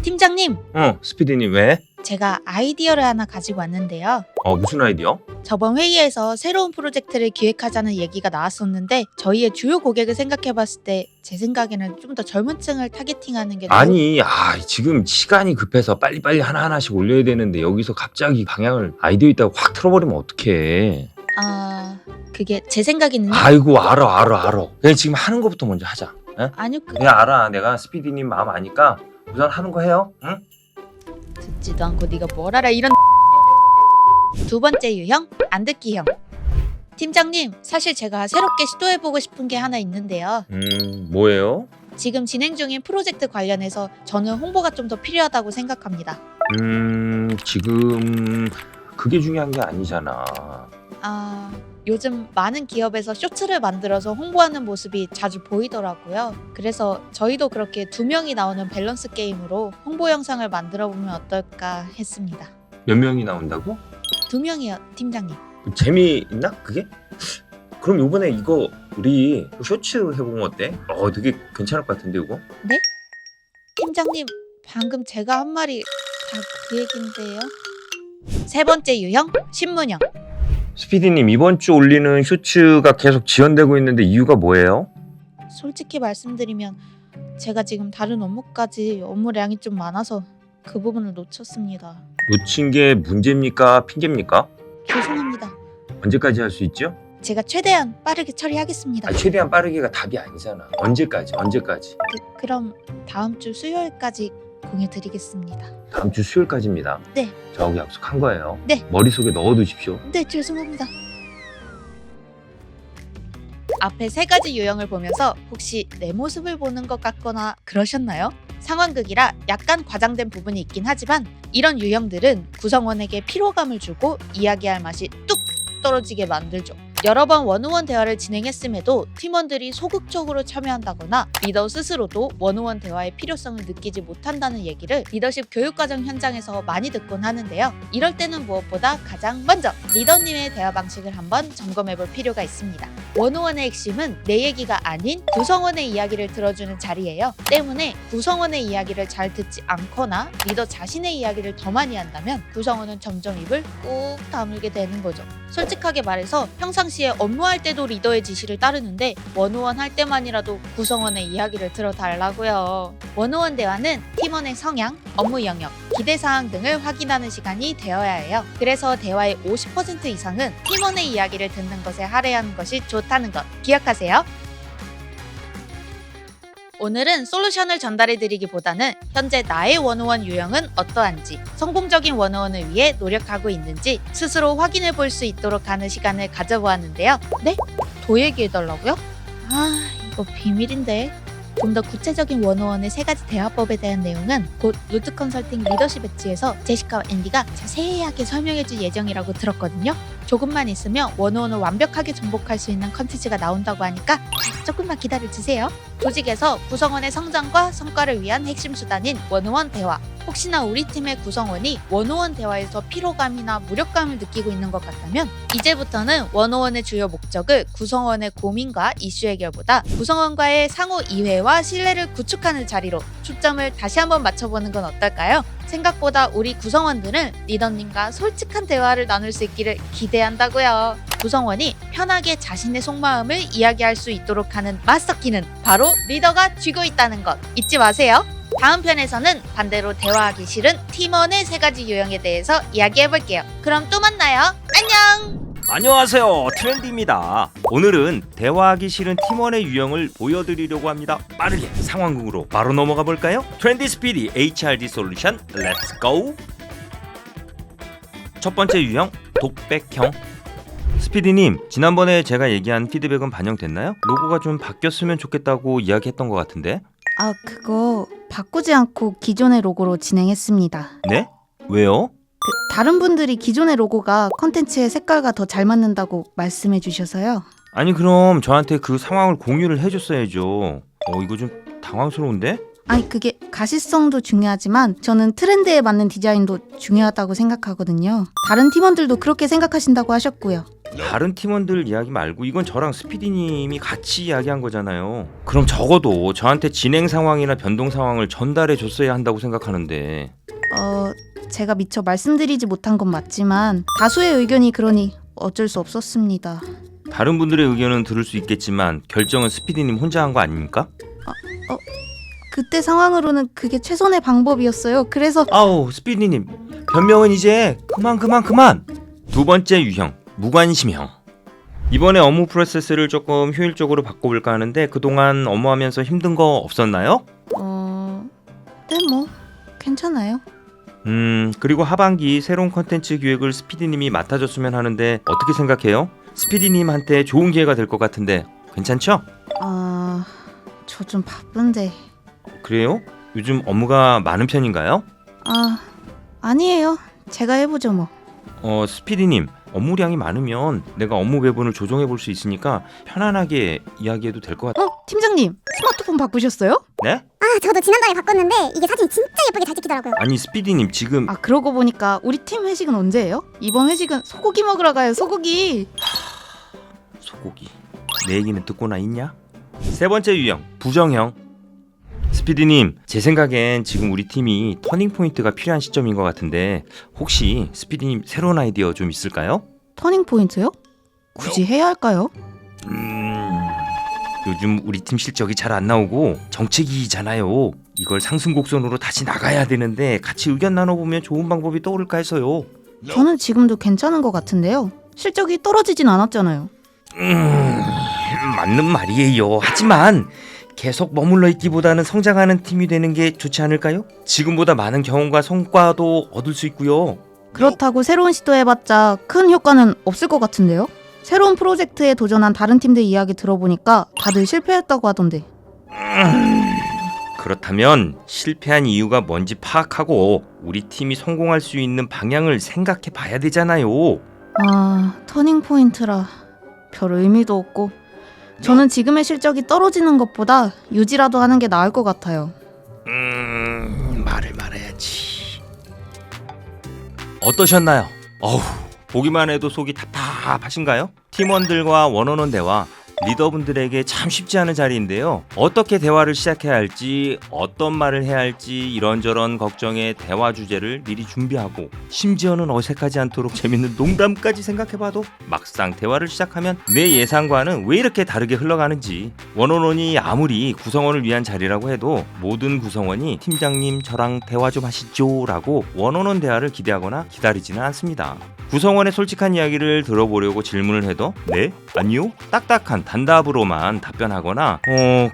팀장님, 스피디님 왜? 제가 아이디어를 하나 가지고 왔는데요. 무슨 아이디어? 저번 회의에서 새로운 프로젝트를 기획하자는 얘기가 나왔었는데 저희의 주요 고객을 생각해봤을 때 제 생각에는 좀 더 젊은 층을 타겟팅하는 게 아니, 지금 시간이 급해서 빨리빨리 하나하나씩 올려야 되는데 여기서 갑자기 방향을 아이디어 있다고 확 틀어버리면 어떡해. 그게 제 생각에는요. 아이고, 알아. 그냥 지금 하는 것부터 먼저 하자. 응? 아니요, 내가 알아. 내가 스피디님 마음 아니까 우선 하는 거 해요. 응? 듣지도 않고 네가 뭘 알아 이런. 두 번째 유형, 안 듣기형. 팀장님, 사실 제가 새롭게 시도해보고 싶은 게 하나 있는데요. 뭐예요? 지금 진행 중인 프로젝트 관련해서 저는 홍보가 좀 더 필요하다고 생각합니다. 지금 그게 중요한 게 아니잖아. 요즘 많은 기업에서 쇼츠를 만들어서 홍보하는 모습이 자주 보이더라고요. 그래서 저희도 그렇게 2명이 나오는 밸런스 게임으로 홍보 영상을 만들어 보면 어떨까 했습니다. 몇 명이 나온다고? 2명이요, 팀장님. 재미있나 그게? 그럼 요번에 이거 우리 쇼츠 해보면 어때? 되게 괜찮을 것 같은데 이거? 네? 팀장님, 방금 제가 한 말이 다 그 얘긴데요. 세 번째 유형, 신문형. 스피디님, 이번 주 올리는 쇼츠가 계속 지연되고 있는데 이유가 뭐예요? 솔직히 말씀드리면 제가 지금 다른 업무까지 업무량이 좀 많아서 그 부분을 놓쳤습니다. 놓친 게 문제입니까? 핑계입니까? 죄송합니다. 언제까지 할 수 있죠? 제가 최대한 빠르게 처리하겠습니다. 최대한 빠르게가 답이 아니잖아. 언제까지? 그럼 다음 주 수요일까지 공유드리겠습니다. 다음 주 수요일까지입니다. 네. 저하고 약속한 거예요. 네. 머릿속에 넣어두십시오. 네, 죄송합니다. 앞에 세 가지 유형을 보면서 혹시 내 모습을 보는 것 같거나 그러셨나요? 상황극이라 약간 과장된 부분이 있긴 하지만 이런 유형들은 구성원에게 피로감을 주고 이야기할 맛이 뚝 떨어지게 만들죠. 여러 번 원오원 대화를 진행했음에도 팀원들이 소극적으로 참여한다거나 리더 스스로도 원오원 대화의 필요성을 느끼지 못한다는 얘기를 리더십 교육과정 현장에서 많이 듣곤 하는데요. 이럴 때는 무엇보다 가장 먼저 리더님의 대화 방식을 한번 점검해볼 필요가 있습니다. 원오원의 핵심은 내 얘기가 아닌 구성원의 이야기를 들어주는 자리예요. 때문에 구성원의 이야기를 잘 듣지 않거나 리더 자신의 이야기를 더 많이 한다면 구성원은 점점 입을 꾹 다물게 되는 거죠. 솔직하게 말해서 평상시에 업무할 때도 리더의 지시를 따르는데 원오원 할 때만이라도 구성원의 이야기를 들어달라고요. 원오원 대화는 팀원의 성향, 업무 영역, 기대사항 등을 확인하는 시간이 되어야 해요. 그래서 대화의 50% 이상은 팀원의 이야기를 듣는 것에 할애하는 것이 좋다는 것 기억하세요. 오늘은 솔루션을 전달해드리기보다는 현재 나의 원오원 유형은 어떠한지, 성공적인 원오원을 위해 노력하고 있는지 스스로 확인해 볼 수 있도록 하는 시간을 가져보았는데요. 네? 더 얘기해달라고요? 이거 비밀인데. 좀 더 구체적인 원오원의 세 가지 대화법에 대한 내용은 곧 루트 컨설팅 리더십 엣지에서 제시카와 앤디가 자세하게 설명해줄 예정이라고 들었거든요. 조금만 있으면 원오원을 완벽하게 정복할 수 있는 컨텐츠가 나온다고 하니까 조금만 기다려주세요. 조직에서 구성원의 성장과 성과를 위한 핵심 수단인 원오원 대화. 혹시나 우리 팀의 구성원이 원오원 대화에서 피로감이나 무력감을 느끼고 있는 것 같다면 이제부터는 원오원의 주요 목적을 구성원의 고민과 이슈 해결보다 구성원과의 상호 이해와 신뢰를 구축하는 자리로 초점을 다시 한번 맞춰보는 건 어떨까요? 생각보다 우리 구성원들은 리더님과 솔직한 대화를 나눌 수 있기를 기대한다고요. 구성원이 편하게 자신의 속마음을 이야기할 수 있도록 하는 마스터키는 바로 리더가 쥐고 있다는 것 잊지 마세요. 다음 편에서는 반대로 대화하기 싫은 팀원의 세 가지 유형에 대해서 이야기해볼게요. 그럼 또 만나요. 안녕! 안녕하세요, 트렌디입니다. 오늘은 대화하기 싫은 팀원의 유형을 보여드리려고 합니다. 빠르게 상황극으로 바로 넘어가 볼까요? 트렌디 스피디 HRD 솔루션 렛츠 고! 첫 번째 유형, 독백형. 스피디님, 지난번에 제가 얘기한 피드백은 반영됐나요? 로고가 좀 바뀌었으면 좋겠다고 이야기했던 것 같은데. 그거 바꾸지 않고 기존의 로고로 진행했습니다. 네? 왜요? 다른 분들이 기존의 로고가 컨텐츠의 색깔과 더 잘 맞는다고 말씀해 주셔서요. 아니 그럼 저한테 그 상황을 공유를 해줬어야죠. 이거 좀 당황스러운데? 아니 그게 가시성도 중요하지만 저는 트렌드에 맞는 디자인도 중요하다고 생각하거든요. 다른 팀원들도 그렇게 생각하신다고 하셨고요. 다른 팀원들 이야기 말고 이건 저랑 스피디님이 같이 이야기한 거잖아요. 그럼 적어도 저한테 진행 상황이나 변동 상황을 전달해 줬어야 한다고 생각하는데. 제가 미처 말씀드리지 못한 건 맞지만 다수의 의견이 그러니 어쩔 수 없었습니다. 다른 분들의 의견은 들을 수 있겠지만 결정은 스피디님 혼자 한 거 아닙니까? 그때 상황으로는 그게 최선의 방법이었어요. 그래서 아우 스피디님, 변명은 이제 그만. 두 번째 유형, 무관심형. 이번에 업무 프로세스를 조금 효율적으로 바꿔볼까 하는데 그동안 업무하면서 힘든 거 없었나요? 네 뭐 괜찮아요. 그리고 하반기 새로운 컨텐츠 기획을 스피디님이 맡아줬으면 하는데 어떻게 생각해요? 스피디님한테 좋은 기회가 될 것 같은데 괜찮죠? 저 좀 바쁜데. 그래요? 요즘 업무가 많은 편인가요? 아니에요. 제가 해보죠 뭐. 스피디님, 업무량이 많으면 내가 업무 배분을 조정해 볼 수 있으니까 편안하게 이야기해도 될 것 같아요. 팀장님 스마트폰 바꾸셨어요? 네? 저도 지난달에 바꿨는데 이게 사진이 진짜 예쁘게 잘 찍히더라고요. 아니 스피디님 지금 그러고 보니까 우리 팀 회식은 언제예요? 이번 회식은 소고기 먹으러 가요. 소고기. 소고기. 내 얘기는 듣고나 있냐? 세 번째 유형, 부정형. 스피디님, 제 생각엔 지금 우리 팀이 터닝 포인트가 필요한 시점인 것 같은데 혹시 스피디님 새로운 아이디어 좀 있을까요? 터닝 포인트요? 굳이 해야 할까요? 요즘 우리 팀 실적이 잘 안 나오고 정책이잖아요. 이걸 상승 곡선으로 다시 나가야 되는데 같이 의견 나눠보면 좋은 방법이 떠오를까 해서요. 저는 지금도 괜찮은 것 같은데요. 실적이 떨어지진 않았잖아요. 맞는 말이에요. 하지만 계속 머물러 있기보다는 성장하는 팀이 되는 게 좋지 않을까요? 지금보다 많은 경험과 성과도 얻을 수 있고요. 그렇다고 새로운 시도해봤자 큰 효과는 없을 것 같은데요. 새로운 프로젝트에 도전한 다른 팀들 이야기 들어보니까 다들 실패했다고 하던데. 그렇다면 실패한 이유가 뭔지 파악하고 우리 팀이 성공할 수 있는 방향을 생각해 봐야 되잖아요. 터닝 포인트라 별 의미도 없고 저는 지금의 실적이 떨어지는 것보다 유지라도 하는 게 나을 것 같아요. 말을 말해야지. 어떠셨나요? 보기만 해도 속이 답답하신가요? 팀원들과 원어원 대화, 리더분들에게 참 쉽지 않은 자리인데요. 어떻게 대화를 시작해야 할지, 어떤 말을 해야 할지 이런저런 걱정의 대화 주제를 미리 준비하고 심지어는 어색하지 않도록 재밌는 농담까지 생각해봐도 막상 대화를 시작하면 내 예상과는 왜 이렇게 다르게 흘러가는지. 원어원이 아무리 구성원을 위한 자리라고 해도 모든 구성원이 팀장님 저랑 대화 좀 하시죠 라고 원어원 대화를 기대하거나 기다리지는 않습니다. 구성원의 솔직한 이야기를 들어보려고 질문을 해도 네? 아니요? 딱딱한 단답으로만 답변하거나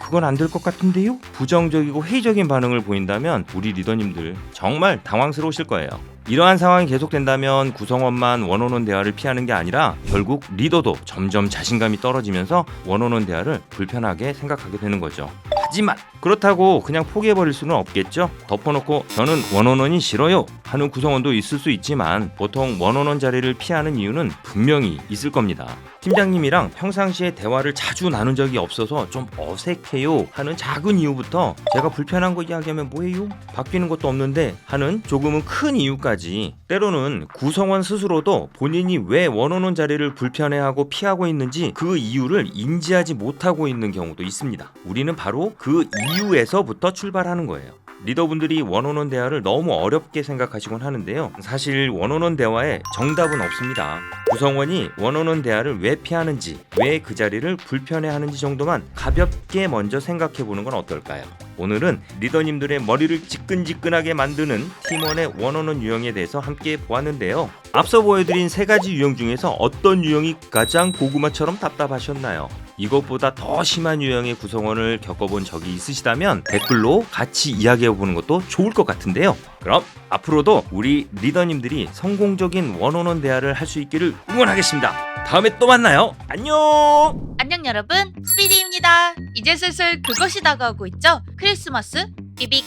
그건 안 될 것 같은데요? 부정적이고 회의적인 반응을 보인다면 우리 리더님들 정말 당황스러우실 거예요. 이러한 상황이 계속된다면 구성원만 원어원 대화를 피하는 게 아니라 결국 리더도 점점 자신감이 떨어지면서 원어원 대화를 불편하게 생각하게 되는 거죠. 하지만 그렇다고 그냥 포기해버릴 수는 없겠죠. 덮어놓고 저는 원어원이 싫어요 하는 구성원도 있을 수 있지만 보통 원어원 자리를 피하는 이유는 분명히 있을 겁니다. 팀장님이랑 평상시에 대화를 자주 나눈 적이 없어서 좀 어색해요 하는 작은 이유부터 제가 불편한 거 이야기하면 뭐예요? 바뀌는 것도 없는데 하는 조금은 큰 이유까지, 때로는 구성원 스스로도 본인이 왜 원어원 자리를 불편해하고 피하고 있는지 그 이유를 인지하지 못하고 있는 경우도 있습니다. 우리는 바로 그 이유에서부터 출발하는 거예요. 리더분들이 원어원 대화를 너무 어렵게 생각하시곤 하는데요. 사실 원어원 대화에 정답은 없습니다. 구성원이 원어원 대화를 왜 피하는지, 왜 그 자리를 불편해하는지 정도만 가볍게 먼저 생각해보는 건 어떨까요? 오늘은 리더님들의 머리를 지끈지끈하게 만드는 팀원의 원어원 유형에 대해서 함께 보았는데요. 앞서 보여드린 세 가지 유형 중에서 어떤 유형이 가장 고구마처럼 답답하셨나요? 이것보다 더 심한 유형의 구성원을 겪어본 적이 있으시다면 댓글로 같이 이야기해보는 것도 좋을 것 같은데요. 그럼 앞으로도 우리 리더님들이 성공적인 원어원 대화를 할 수 있기를 응원하겠습니다. 다음에 또 만나요. 안녕. 안녕 여러분, 스피디입니다. 이제 슬슬 그것이 다가오고 있죠. 크리스마스, 삐빅,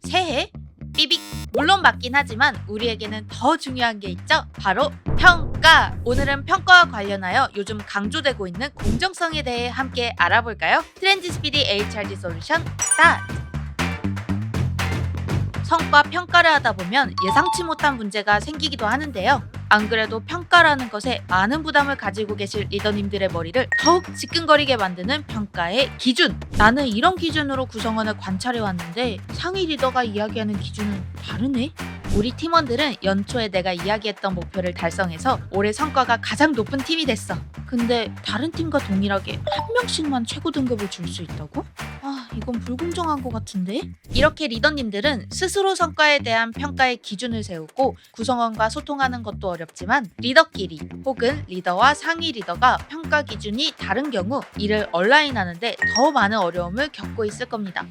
새해, 삐빅. 물론 맞긴 하지만 우리에게는 더 중요한 게 있죠. 바로 평가. 오늘은 평가와 관련하여 요즘 강조되고 있는 공정성에 대해 함께 알아볼까요? 트렌디 스피디 HRD 솔루션 스타트. 성과 평가를 하다 보면 예상치 못한 문제가 생기기도 하는데요. 안 그래도 평가라는 것에 많은 부담을 가지고 계실 리더님들의 머리를 더욱 지끈거리게 만드는 평가의 기준. 나는 이런 기준으로 구성원을 관찰해 왔는데 상위 리더가 이야기하는 기준은 다르네? 우리 팀원들은 연초에 내가 이야기했던 목표를 달성해서 올해 성과가 가장 높은 팀이 됐어. 근데 다른 팀과 동일하게 한 명씩만 최고 등급을 줄 수 있다고? 아, 이건 불공정한 것 같은데? 이렇게 리더님들은 스스로 성과에 대한 평가의 기준을 세우고 구성원과 소통하는 것도 어렵지만 리더끼리 혹은 리더와 상위 리더가 평가 기준이 다른 경우 이를 얼라인하는데 더 많은 어려움을 겪고 있을 겁니다.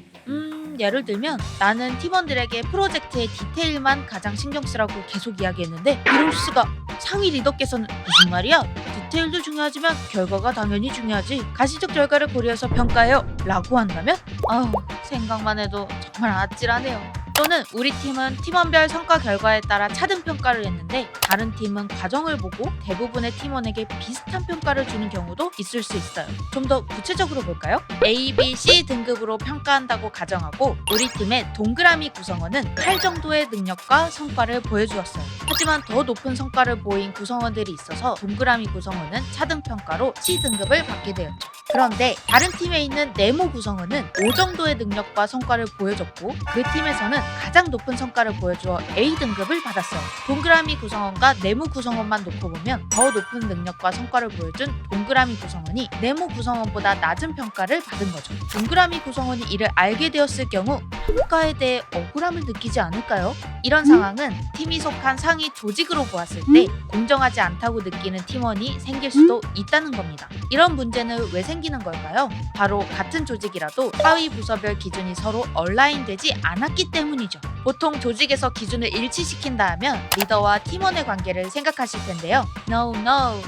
예를 들면 나는 팀원들에게 프로젝트의 디테일만 가장 신경 쓰라고 계속 이야기했는데 이럴 수가. 상위 리더께서는 무슨 말이야? 디테일도 중요하지만 결과가 당연히 중요하지. 가시적 결과를 고려해서 평가해요 라고 한다면 아우, 생각만 해도 정말 아찔하네요. 또는 우리 팀은 팀원별 성과 결과에 따라 차등 평가를 했는데 다른 팀은 과정을 보고 대부분의 팀원에게 비슷한 평가를 주는 경우도 있을 수 있어요. 좀 더 구체적으로 볼까요? A, B, C 등급으로 평가한다고 가정하고 우리 팀의 동그라미 구성원은 8 정도의 능력과 성과를 보여주었어요. 하지만 더 높은 성과를 보인 구성원들이 있어서 동그라미 구성원은 차등 평가로 C 등급을 받게 되었죠. 그런데 다른 팀에 있는 네모 구성원은 5 정도의 능력과 성과를 보여줬고 그 팀에서는 가장 높은 성과를 보여주어 A 등급을 받았어요. 동그라미 구성원과 네모 구성원만 놓고 보면 더 높은 능력과 성과를 보여준 동그라미 구성원이 네모 구성원보다 낮은 평가를 받은 거죠. 동그라미 구성원이 이를 알게 되었을 경우 평가에 대해 억울함을 느끼지 않을까요? 이런 상황은 팀이 속한 상위 조직으로 보았을 때 공정하지 않다고 느끼는 팀원이 생길 수도 있다는 겁니다. 이런 문제는 왜 생기는 걸까요? 바로 같은 조직이라도 하위 부서별 기준이 서로 얼라인되지 않았기 때문이죠. 보통 조직에서 기준을 일치시킨다 하면 리더와 팀원의 관계를 생각하실 텐데요. No,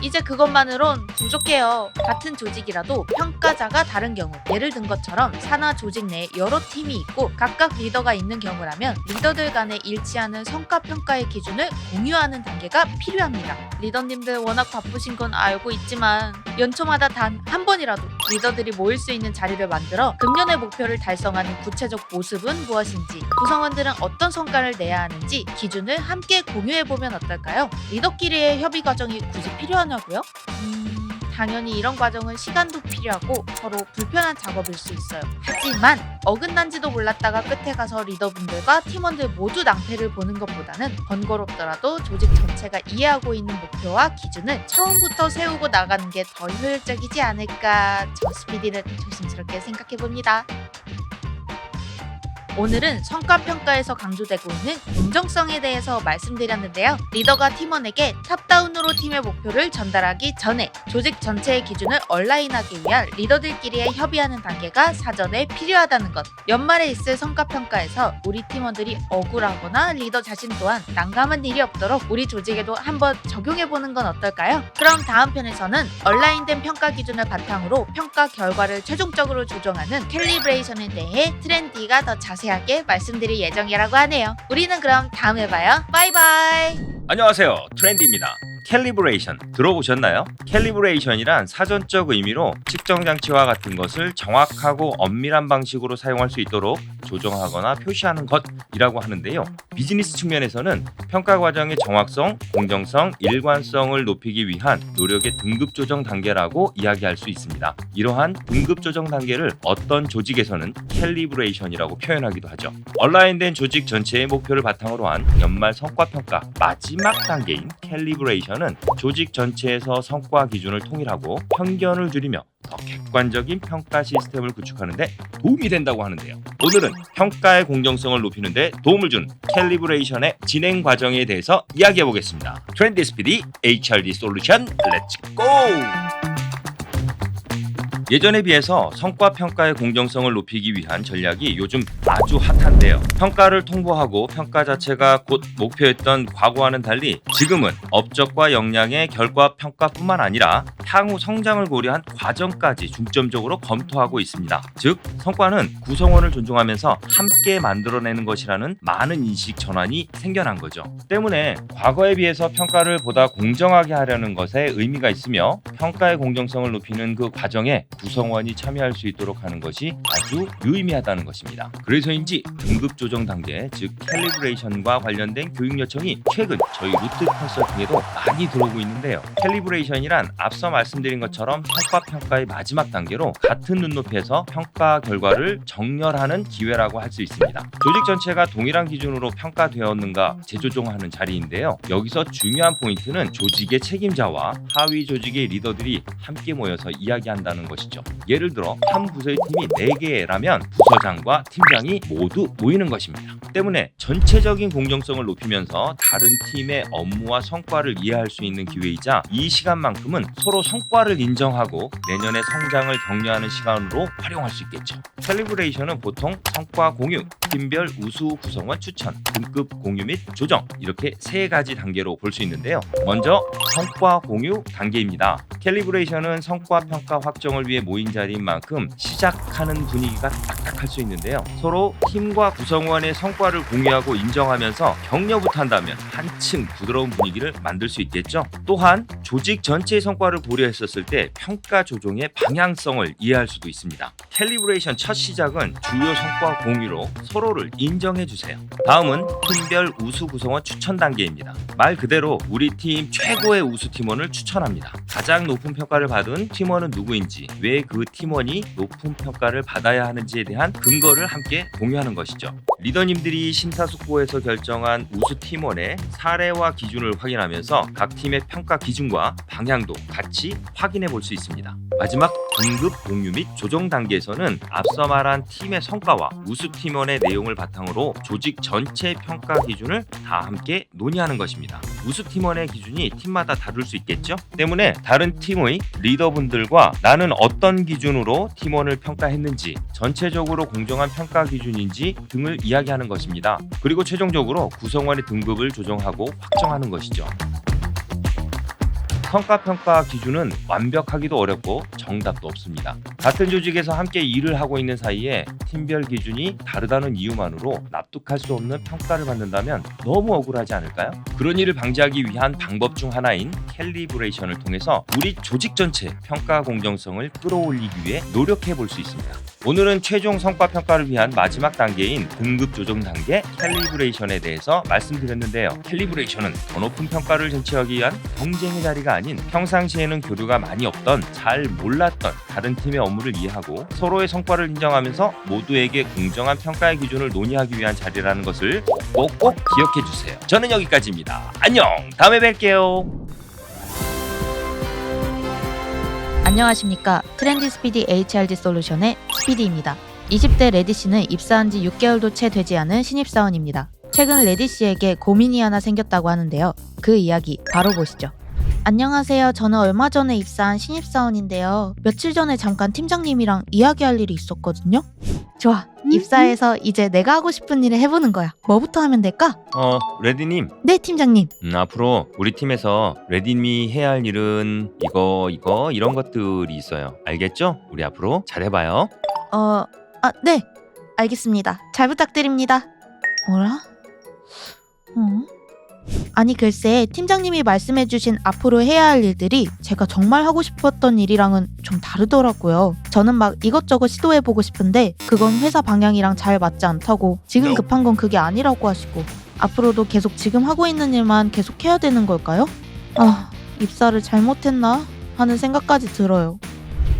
이제 그것만으론 부족해요. 같은 조직이라도 평가자가 다른 경우, 예를 든 것처럼 산하 조직 내에 여러 팀이 있고 각각 리더가 있는 경우라면 리더들 간에 일치하는 성과 평가의 기준을 공유하는 단계가 필요합니다. 리더님들 워낙 바쁘신 건 알고 있지만 연초마다 단 한 번이라도 리더들이 모일 수 있는 자리를 만들어 금년의 목표를 달성하는 구체적 모습은 무엇인지, 구성원들은 어떤 성과를 내야 하는지 기준을 함께 공유해보면 어떨까요? 리더끼리의 협의 과정이 굳이 필요하냐고요? 당연히 이런 과정은 시간도 필요하고 서로 불편한 작업일 수 있어요. 하지만 어긋난지도 몰랐다가 끝에 가서 리더분들과 팀원들 모두 낭패를 보는 것보다는 번거롭더라도 조직 전체가 이해하고 있는 목표와 기준을 처음부터 세우고 나가는 게 더 효율적이지 않을까 저 스피디는 조심스럽게 생각해봅니다. 오늘은 성과평가에서 강조되고 있는 공정성에 대해서 말씀드렸는데요. 리더가 팀원에게 탑다운으로 팀의 목표를 전달하기 전에 조직 전체의 기준을 얼라인하기 위한 리더들끼리의 협의하는 단계가 사전에 필요하다는 것. 연말에 있을 성과평가에서 우리 팀원들이 억울하거나 리더 자신 또한 난감한 일이 없도록 우리 조직에도 한번 적용해보는 건 어떨까요? 그럼 다음 편에서는 얼라인된 평가 기준을 바탕으로 평가 결과를 최종적으로 조정하는 캘리브레이션에 대해 트렌디가 더 자세하게 말씀드릴 예정이라고 하네요. 우리는 그럼 다음에 봐요. 바이바이. 안녕하세요, 트렌디입니다. 캘리브레이션 들어보셨나요? 캘리브레이션이란 사전적 의미로 측정 장치와 같은 것을 정확하고 엄밀한 방식으로 사용할 수 있도록 조정하거나 표시하는 것이라고 하는데요. 비즈니스 측면에서는 평가 과정의 정확성, 공정성, 일관성을 높이기 위한 노력의 등급 조정 단계라고 이야기할 수 있습니다. 이러한 등급 조정 단계를 어떤 조직에서는 캘리브레이션이라고 표현하기도 하죠. 얼라인된 조직 전체의 목표를 바탕으로 한 연말 성과 평가 마지막 단계인 캘리브레이션은 조직 전체에서 성과 기준을 통일하고 편견을 줄이며 더 객관적인 평가 시스템을 구축하는 데 도움이 된다고 하는데요. 오늘은 평가의 공정성을 높이는 데 도움을 준 캘리브레이션의 진행 과정에 대해서 이야기해 보겠습니다. 트렌디 스피디 HRD 솔루션 렛츠 고! 예전에 비해서 성과 평가의 공정성을 높이기 위한 전략이 요즘 아주 핫한데요. 평가를 통보하고 평가 자체가 곧 목표였던 과거와는 달리 지금은 업적과 역량의 결과 평가뿐만 아니라 향후 성장을 고려한 과정까지 중점적으로 검토하고 있습니다. 즉, 성과는 구성원을 존중하면서 함께 만들어내는 것이라는 많은 인식 전환이 생겨난 거죠. 때문에 과거에 비해서 평가를 보다 공정하게 하려는 것에 의미가 있으며 평가의 공정성을 높이는 그 과정에 구성원이 참여할 수 있도록 하는 것이 아주 유의미하다는 것입니다. 그래서인지 등급 조정 단계, 즉 캘리브레이션과 관련된 교육 요청이 최근 저희 루트 컨설팅에도 많이 들어오고 있는데요. 캘리브레이션이란 앞서 말씀드린 것처럼 성과 평가의 마지막 단계로 같은 눈높이에서 평가 결과를 정렬하는 기회라고 할 수 있습니다. 조직 전체가 동일한 기준으로 평가되었는가 재조정하는 자리인데요. 여기서 중요한 포인트는 조직의 책임자와 하위 조직의 리더들이 함께 모여서 이야기한다는 것이죠. 예를 들어 한 부서의 팀이 4개라면 부서장과 팀장이 모두 모이는 것입니다. 때문에 전체적인 공정성을 높이면서 다른 팀의 업무와 성과를 이해할 수 있는 기회이자 이 시간만큼은 서로 성과를 인정하고 내년의 성장을 격려하는 시간으로 활용할 수 있겠죠. 캘리브레이션은 보통 성과 공유, 팀별 우수 구성원 추천, 등급 공유 및 조정 이렇게 3가지 단계로 볼 수 있는데요. 먼저 성과 공유 단계입니다. 캘리브레이션은 성과 평가 확정을 위해 모인 자리인 만큼 시작하는 분위기가 딱딱할 수 있는데요. 서로 팀과 구성원의 성과를 공유하고 인정하면서 격려부터 한다면 한층 부드러운 분위기를 만들 수 있겠죠. 또한 조직 전체의 성과를 고려했었을 때 평가 조정의 방향성을 이해할 수도 있습니다. 캘리브레이션 첫 시작은 주요 성과 공유로 서로를 인정해 주세요. 다음은 팀별 우수 구성원 추천 단계입니다. 말 그대로 우리 팀 최고의 우수 팀원을 추천합니다. 가장 높은 평가를 받은 팀원은 누구인지, 왜 그 팀원이 높은 평가를 받아야 하는지에 대한 근거를 함께 공유하는 것이죠. 리더님들이 심사숙고해서 결정한 우수 팀원의 사례와 기준을 확인하면서 각 팀의 평가 기준과 방향도 같이 확인해 볼 수 있습니다. 마지막 등급 공유 및 조정 단계에서는 앞서 말한 팀의 성과와 우수 팀원의 내용을 바탕으로 조직 전체 평가 기준을 다 함께 논의하는 것입니다. 우수 팀원의 기준이 팀마다 다를 수 있겠죠? 때문에 다른 팀의 리더분들과 나는 어떤 기준으로 팀원을 평가했는지, 전체적으로 공정한 평가 기준인지 등을 이야기하는 것입니다. 그리고 최종적으로 구성원의 등급을 조정하고 확정하는 것이죠. 성과평가 기준은 완벽하기도 어렵고 정답도 없습니다. 같은 조직에서 함께 일을 하고 있는 사이에 팀별 기준이 다르다는 이유만으로 납득할 수 없는 평가를 받는다면 너무 억울하지 않을까요? 그런 일을 방지하기 위한 방법 중 하나인 캘리브레이션을 통해서 우리 조직 전체 평가 공정성을 끌어올리기 위해 노력해 볼 수 있습니다. 오늘은 최종 성과 평가를 위한 마지막 단계인 등급 조정 단계 캘리브레이션에 대해서 말씀드렸는데요. 캘리브레이션은 더 높은 평가를 쟁취하기 위한 경쟁의 자리가 아닌 평상시에는 교류가 많이 없던, 잘 몰랐던 다른 팀의 업무를 이해하고 서로의 성과를 인정하면서 모두에게 공정한 평가의 기준을 논의하기 위한 자리라는 것을 꼭꼭 기억해 주세요. 저는 여기까지입니다. 안녕! 다음에 뵐게요. 안녕하십니까. 트렌디 스피디 HRD 솔루션의 스피디입니다. 20대 레디씨는 입사한 지 6개월도 채 되지 않은 신입사원입니다. 최근 레디씨에게 고민이 하나 생겼다고 하는데요. 그 이야기 바로 보시죠. 안녕하세요. 저는 얼마 전에 입사한 신입사원인데요. 며칠 전에 잠깐 팀장님이랑 이야기할 일이 있었거든요. 좋아. 입사해서 이제 내가 하고 싶은 일을 해보는 거야. 뭐부터 하면 될까? 레디님. 네, 팀장님. 앞으로 우리 팀에서 레디님이 해야 할 일은 이거 이런 것들이 있어요. 알겠죠? 우리 앞으로 잘해봐요. 네. 알겠습니다. 잘 부탁드립니다. 뭐라? 아니 글쎄 팀장님이 말씀해주신 앞으로 해야 할 일들이 제가 정말 하고 싶었던 일이랑은 좀 다르더라고요. 저는 막 이것저것 시도해보고 싶은데 그건 회사 방향이랑 잘 맞지 않다고, 지금 급한 건 그게 아니라고 하시고, 앞으로도 계속 지금 하고 있는 일만 계속 해야 되는 걸까요? 입사를 잘못했나 하는 생각까지 들어요.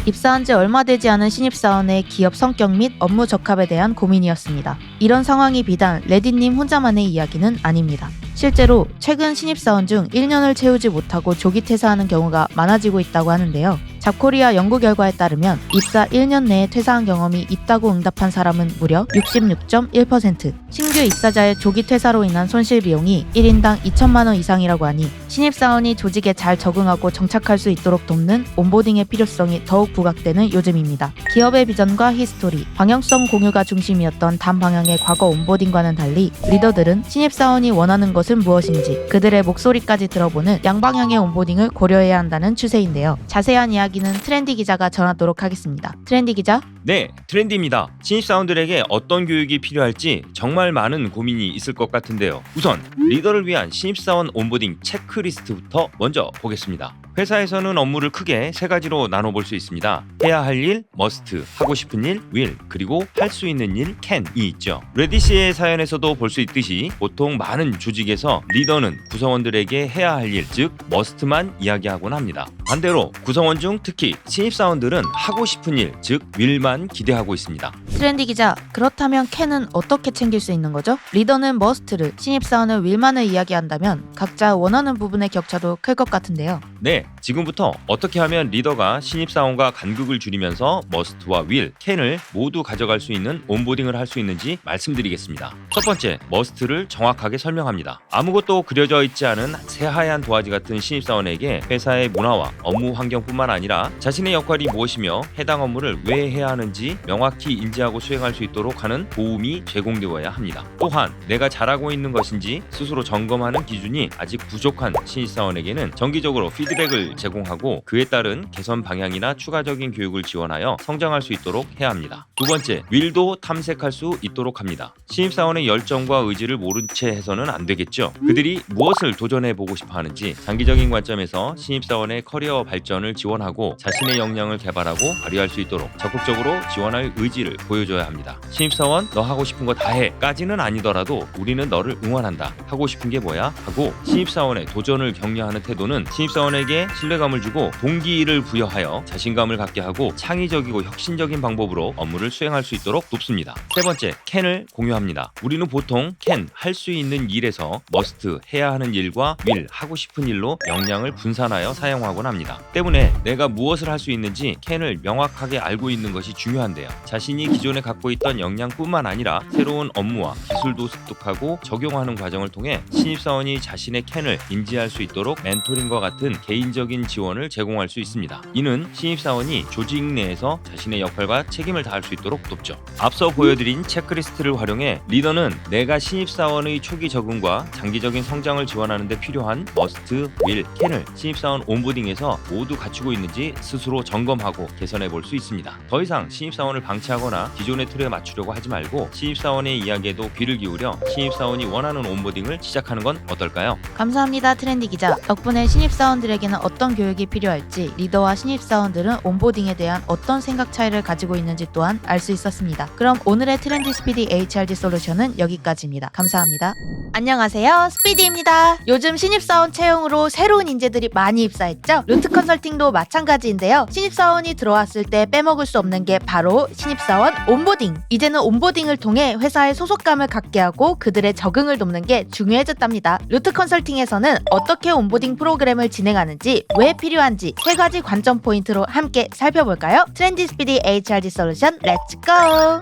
입사한 지 얼마 되지 않은 신입사원의 기업 성격 및 업무 적합에 대한 고민이었습니다. 이런 상황이 비단 레디님 혼자만의 이야기는 아닙니다. 실제로 최근 신입사원 중 1년을 채우지 못하고 조기 퇴사하는 경우가 많아지고 있다고 하는데요. 잡코리아 연구 결과에 따르면 입사 1년 내에 퇴사한 경험이 있다고 응답한 사람은 무려 66.1%. 신규 입사자의 조기 퇴사로 인한 손실 비용이 1인당 2천만 원 이상이라고 하니 신입사원이 조직에 잘 적응하고 정착할 수 있도록 돕는 온보딩의 필요성이 더욱 부각되는 요즘입니다. 기업의 비전과 히스토리, 방향성 공유가 중심이었던 단방향의 과거 온보딩과는 달리 리더들은 신입사원이 원하는 것은 무엇인지 그들의 목소리까지 들어보는 양방향의 온보딩을 고려해야 한다는 추세인데요. 자세한 이야기는 트렌디 기자가 전하도록 하겠습니다. 트렌디 기자. 네, 트렌디입니다. 신입사원들에게 어떤 교육이 필요할지 정말 많은 고민이 있을 것 같은데요. 우선 리더를 위한 신입사원 온보딩 체크리스트부터 먼저 보겠습니다. 회사에서는 업무를 크게 세 가지로 나눠볼 수 있습니다. 해야 할 일, 머스트, 하고 싶은 일, 윌, 그리고 할 수 있는 일, 캔이 있죠. 레디씨의 사연에서도 볼 수 있듯이 보통 많은 조직에서 리더는 구성원들에게 해야 할 일, 즉 머스트만 이야기하곤 합니다. 반대로 구성원 중 특히 신입사원들은 하고 싶은 일, 즉 윌만 기대하고 있습니다. 트렌디 기자, 그렇다면 캔은 어떻게 챙길 수 있는 거죠? 리더는 머스트를, 신입사원은 윌만을 이야기한다면 각자 원하는 부분의 격차도 클 것 같은데요. 네, 지금부터 어떻게 하면 리더가 신입사원과 간극을 줄이면서 머스트와 윌, 캔을 모두 가져갈 수 있는 온보딩을 할 수 있는지 말씀드리겠습니다. 첫 번째, 머스트를 정확하게 설명합니다. 아무것도 그려져 있지 않은 새하얀 도화지 같은 신입사원에게 회사의 문화와 업무 환경뿐만 아니라 자신의 역할이 무엇이며 해당 업무를 왜 해야 하는지 명확히 인지하고 수행할 수 있도록 하는 도움이 제공되어야 합니다. 또한 내가 잘하고 있는 것인지 스스로 점검하는 기준이 아직 부족한 신입사원에게는 정기적으로 피드백을 제공하고 그에 따른 개선 방향이나 추가적인 교육을 지원하여 성장할 수 있도록 해야 합니다. 두 번째, 윌도 탐색할 수 있도록 합니다. 신입사원의 열정과 의지를 모른 채 해서는 안 되겠죠. 그들이 무엇을 도전해보고 싶어 하는지 장기적인 관점에서 신입사원의 커리어 발전을 지원하고 자신의 역량을 개발하고 발휘할 수 있도록 적극적으로 지원할 의지를 보여줘야 합니다. 신입사원, 너 하고 싶은 거 다 해 까지는 아니더라도 우리는 너를 응원한다. 하고 싶은 게 뭐야? 하고 신입사원의 도전을 격려하는 태도는 신입사원에게 신뢰감을 주고 동기를 부여하여 자신감을 갖게 하고 창의적이고 혁신적인 방법으로 업무를 수행할 수 있도록 돕습니다. 세 번째, 캔을 공유합니다. 우리는 보통 캔, 할 수 있는 일에서 머스트, 해야 하는 일과 윌, 하고 싶은 일로 역량을 분산하여 사용하곤 합니다. 때문에 내가 무엇을 할 수 있는지 캔을 명확하게 알고 있는 것이 중요한데요. 자신이 기존에 갖고 있던 역량뿐만 아니라 새로운 업무와 기술도 습득하고 적용하는 과정을 통해 신입사원이 자신의 캔을 인지할 수 있도록 멘토링과 같은 개인적인 지원을 제공할 수 있습니다. 이는 신입사원이 조직 내에서 자신의 역할과 책임을 다할 수 있도록 돕죠. 앞서 보여드린 체크리스트를 활용해 리더는 내가 신입사원의 초기 적응과 장기적인 성장을 지원하는 데 필요한 머스트, 윌, 캔을 신입사원 온보딩에서 모두 갖추고 있는지 스스로 점검하고 개선해 볼 수 있습니다. 더 이상 신입사원을 방치하거나 기존의 틀에 맞추려고 하지 말고 신입사원의 이야기에도 귀를 기울여 신입사원이 원하는 온보딩을 시작하는 건 어떨까요? 감사합니다, 트렌디 기자. 덕분에 신입사원들에게는 어떤 교육이 필요할지, 리더와 신입사원들은 온보딩에 대한 어떤 생각 차이를 가지고 있는지 또한 알 수 있었습니다. 그럼 오늘의 트렌디 스피디 HRD 솔루션은 여기까지입니다. 감사합니다. 안녕하세요, 스피디입니다. 요즘 신입사원 채용으로 새로운 인재들이 많이 입사했죠? 루트 컨설팅도 마찬가지인데요. 신입사원이 들어왔을 때 빼먹을 수 없는 게 바로 신입사원 온보딩. 이제는 온보딩을 통해 회사의 소속감을 갖게 하고 그들의 적응을 돕는 게 중요해졌답니다. 루트 컨설팅에서는 어떻게 온보딩 프로그램을 진행하는지, 왜 필요한지 세 가지 관점 포인트로 함께 살펴볼까요? 트렌디 스피디 HRD 솔루션 렛츠 고!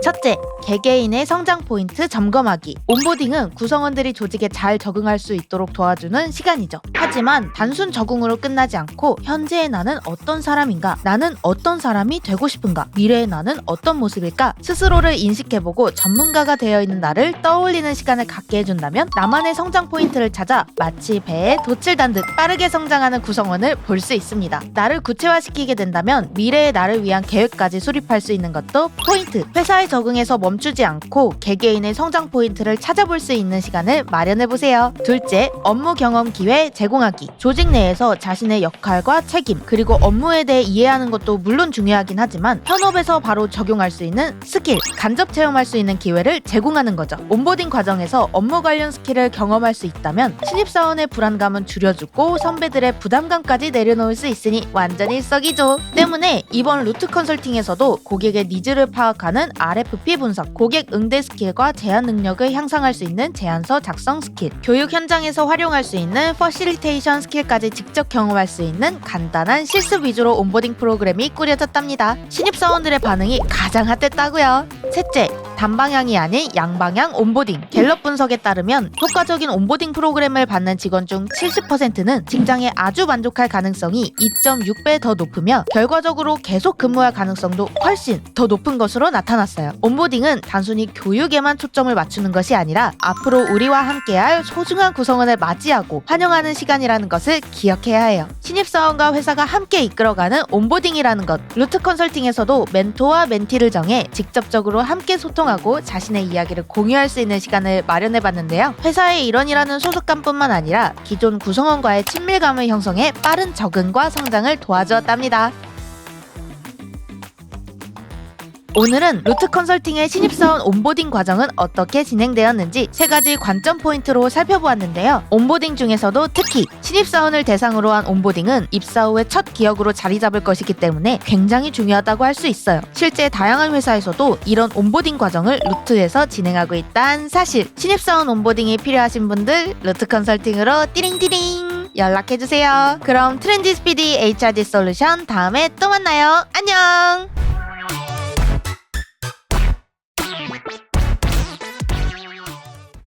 첫째, 개개인의 성장 포인트 점검하기. 온보딩은 구성원들이 조직에 잘 적응할 수 있도록 도와주는 시간이죠. 하지만 단순 적응으로 끝나지 않고 현재의 나는 어떤 사람인가? 나는 어떤 사람이 되고 싶은가? 미래의 나는 어떤 모습일까? 스스로를 인식해보고 전문가가 되어 있는 나를 떠올리는 시간을 갖게 해준다면 나만의 성장 포인트를 찾아 마치 배에 돛을 단 듯 빠르게 성장하는 구성원을 볼 수 있습니다. 나를 구체화시키게 된다면 미래의 나를 위한 계획까지 수립할 수 있는 것도 포인트. 회사의 적응에서 멈추지 않고 개개인의 성장 포인트를 찾아볼 수 있는 시간을 마련해보세요. 둘째, 업무 경험 기회 제공하기. 조직 내에서 자신의 역할과 책임, 그리고 업무에 대해 이해하는 것도 물론 중요하긴 하지만 현업에서 바로 적용할 수 있는 스킬, 간접 체험할 수 있는 기회를 제공하는 거죠. 온보딩 과정에서 업무 관련 스킬을 경험할 수 있다면 신입사원의 불안감은 줄여주고 선배들의 부담감까지 내려놓을 수 있으니 완전 일석이조. 때문에 이번 루트 컨설팅에서도 고객의 니즈를 파악하는 RF RFP 분석, 고객 응대 스킬과 제안 능력을 향상할 수 있는 제안서 작성 스킬, 교육 현장에서 활용할 수 있는 퍼실리테이션 스킬까지 직접 경험할 수 있는 간단한 실습 위주로 온보딩 프로그램이 꾸려졌답니다. 신입사원들의 반응이 가장 핫했다고요. 셋째, 단방향이 아닌 양방향 온보딩. 갤럽 분석에 따르면 효과적인 온보딩 프로그램을 받는 직원 중 70%는 직장에 아주 만족할 가능성이 2.6배 더 높으며 결과적으로 계속 근무할 가능성도 훨씬 더 높은 것으로 나타났어요. 온보딩은 단순히 교육에만 초점을 맞추는 것이 아니라 앞으로 우리와 함께할 소중한 구성원을 맞이하고 환영하는 시간이라는 것을 기억해야 해요. 신입사원과 회사가 함께 이끌어가는 온보딩이라는 것. 루트 컨설팅에서도 멘토와 멘티를 정해 직접적으로 함께 소통하고 자신의 이야기를 공유할 수 있는 시간을 마련해봤는데요. 회사의 일원이라는 소속감뿐만 아니라 기존 구성원과의 친밀감을 형성해 빠른 적응과 성장을 도와주었답니다. 오늘은 루트 컨설팅의 신입사원 온보딩 과정은 어떻게 진행되었는지 3가지 관점 포인트로 살펴보았는데요. 온보딩 중에서도 특히 신입사원을 대상으로 한 온보딩은 입사 후의 첫 기억으로 자리 잡을 것이기 때문에 굉장히 중요하다고 할 수 있어요. 실제 다양한 회사에서도 이런 온보딩 과정을 루트에서 진행하고 있다는 사실. 신입사원 온보딩이 필요하신 분들 루트 컨설팅으로 띠링띠링 연락해주세요. 그럼 트렌디 스피디 HRD 솔루션 다음에 또 만나요. 안녕!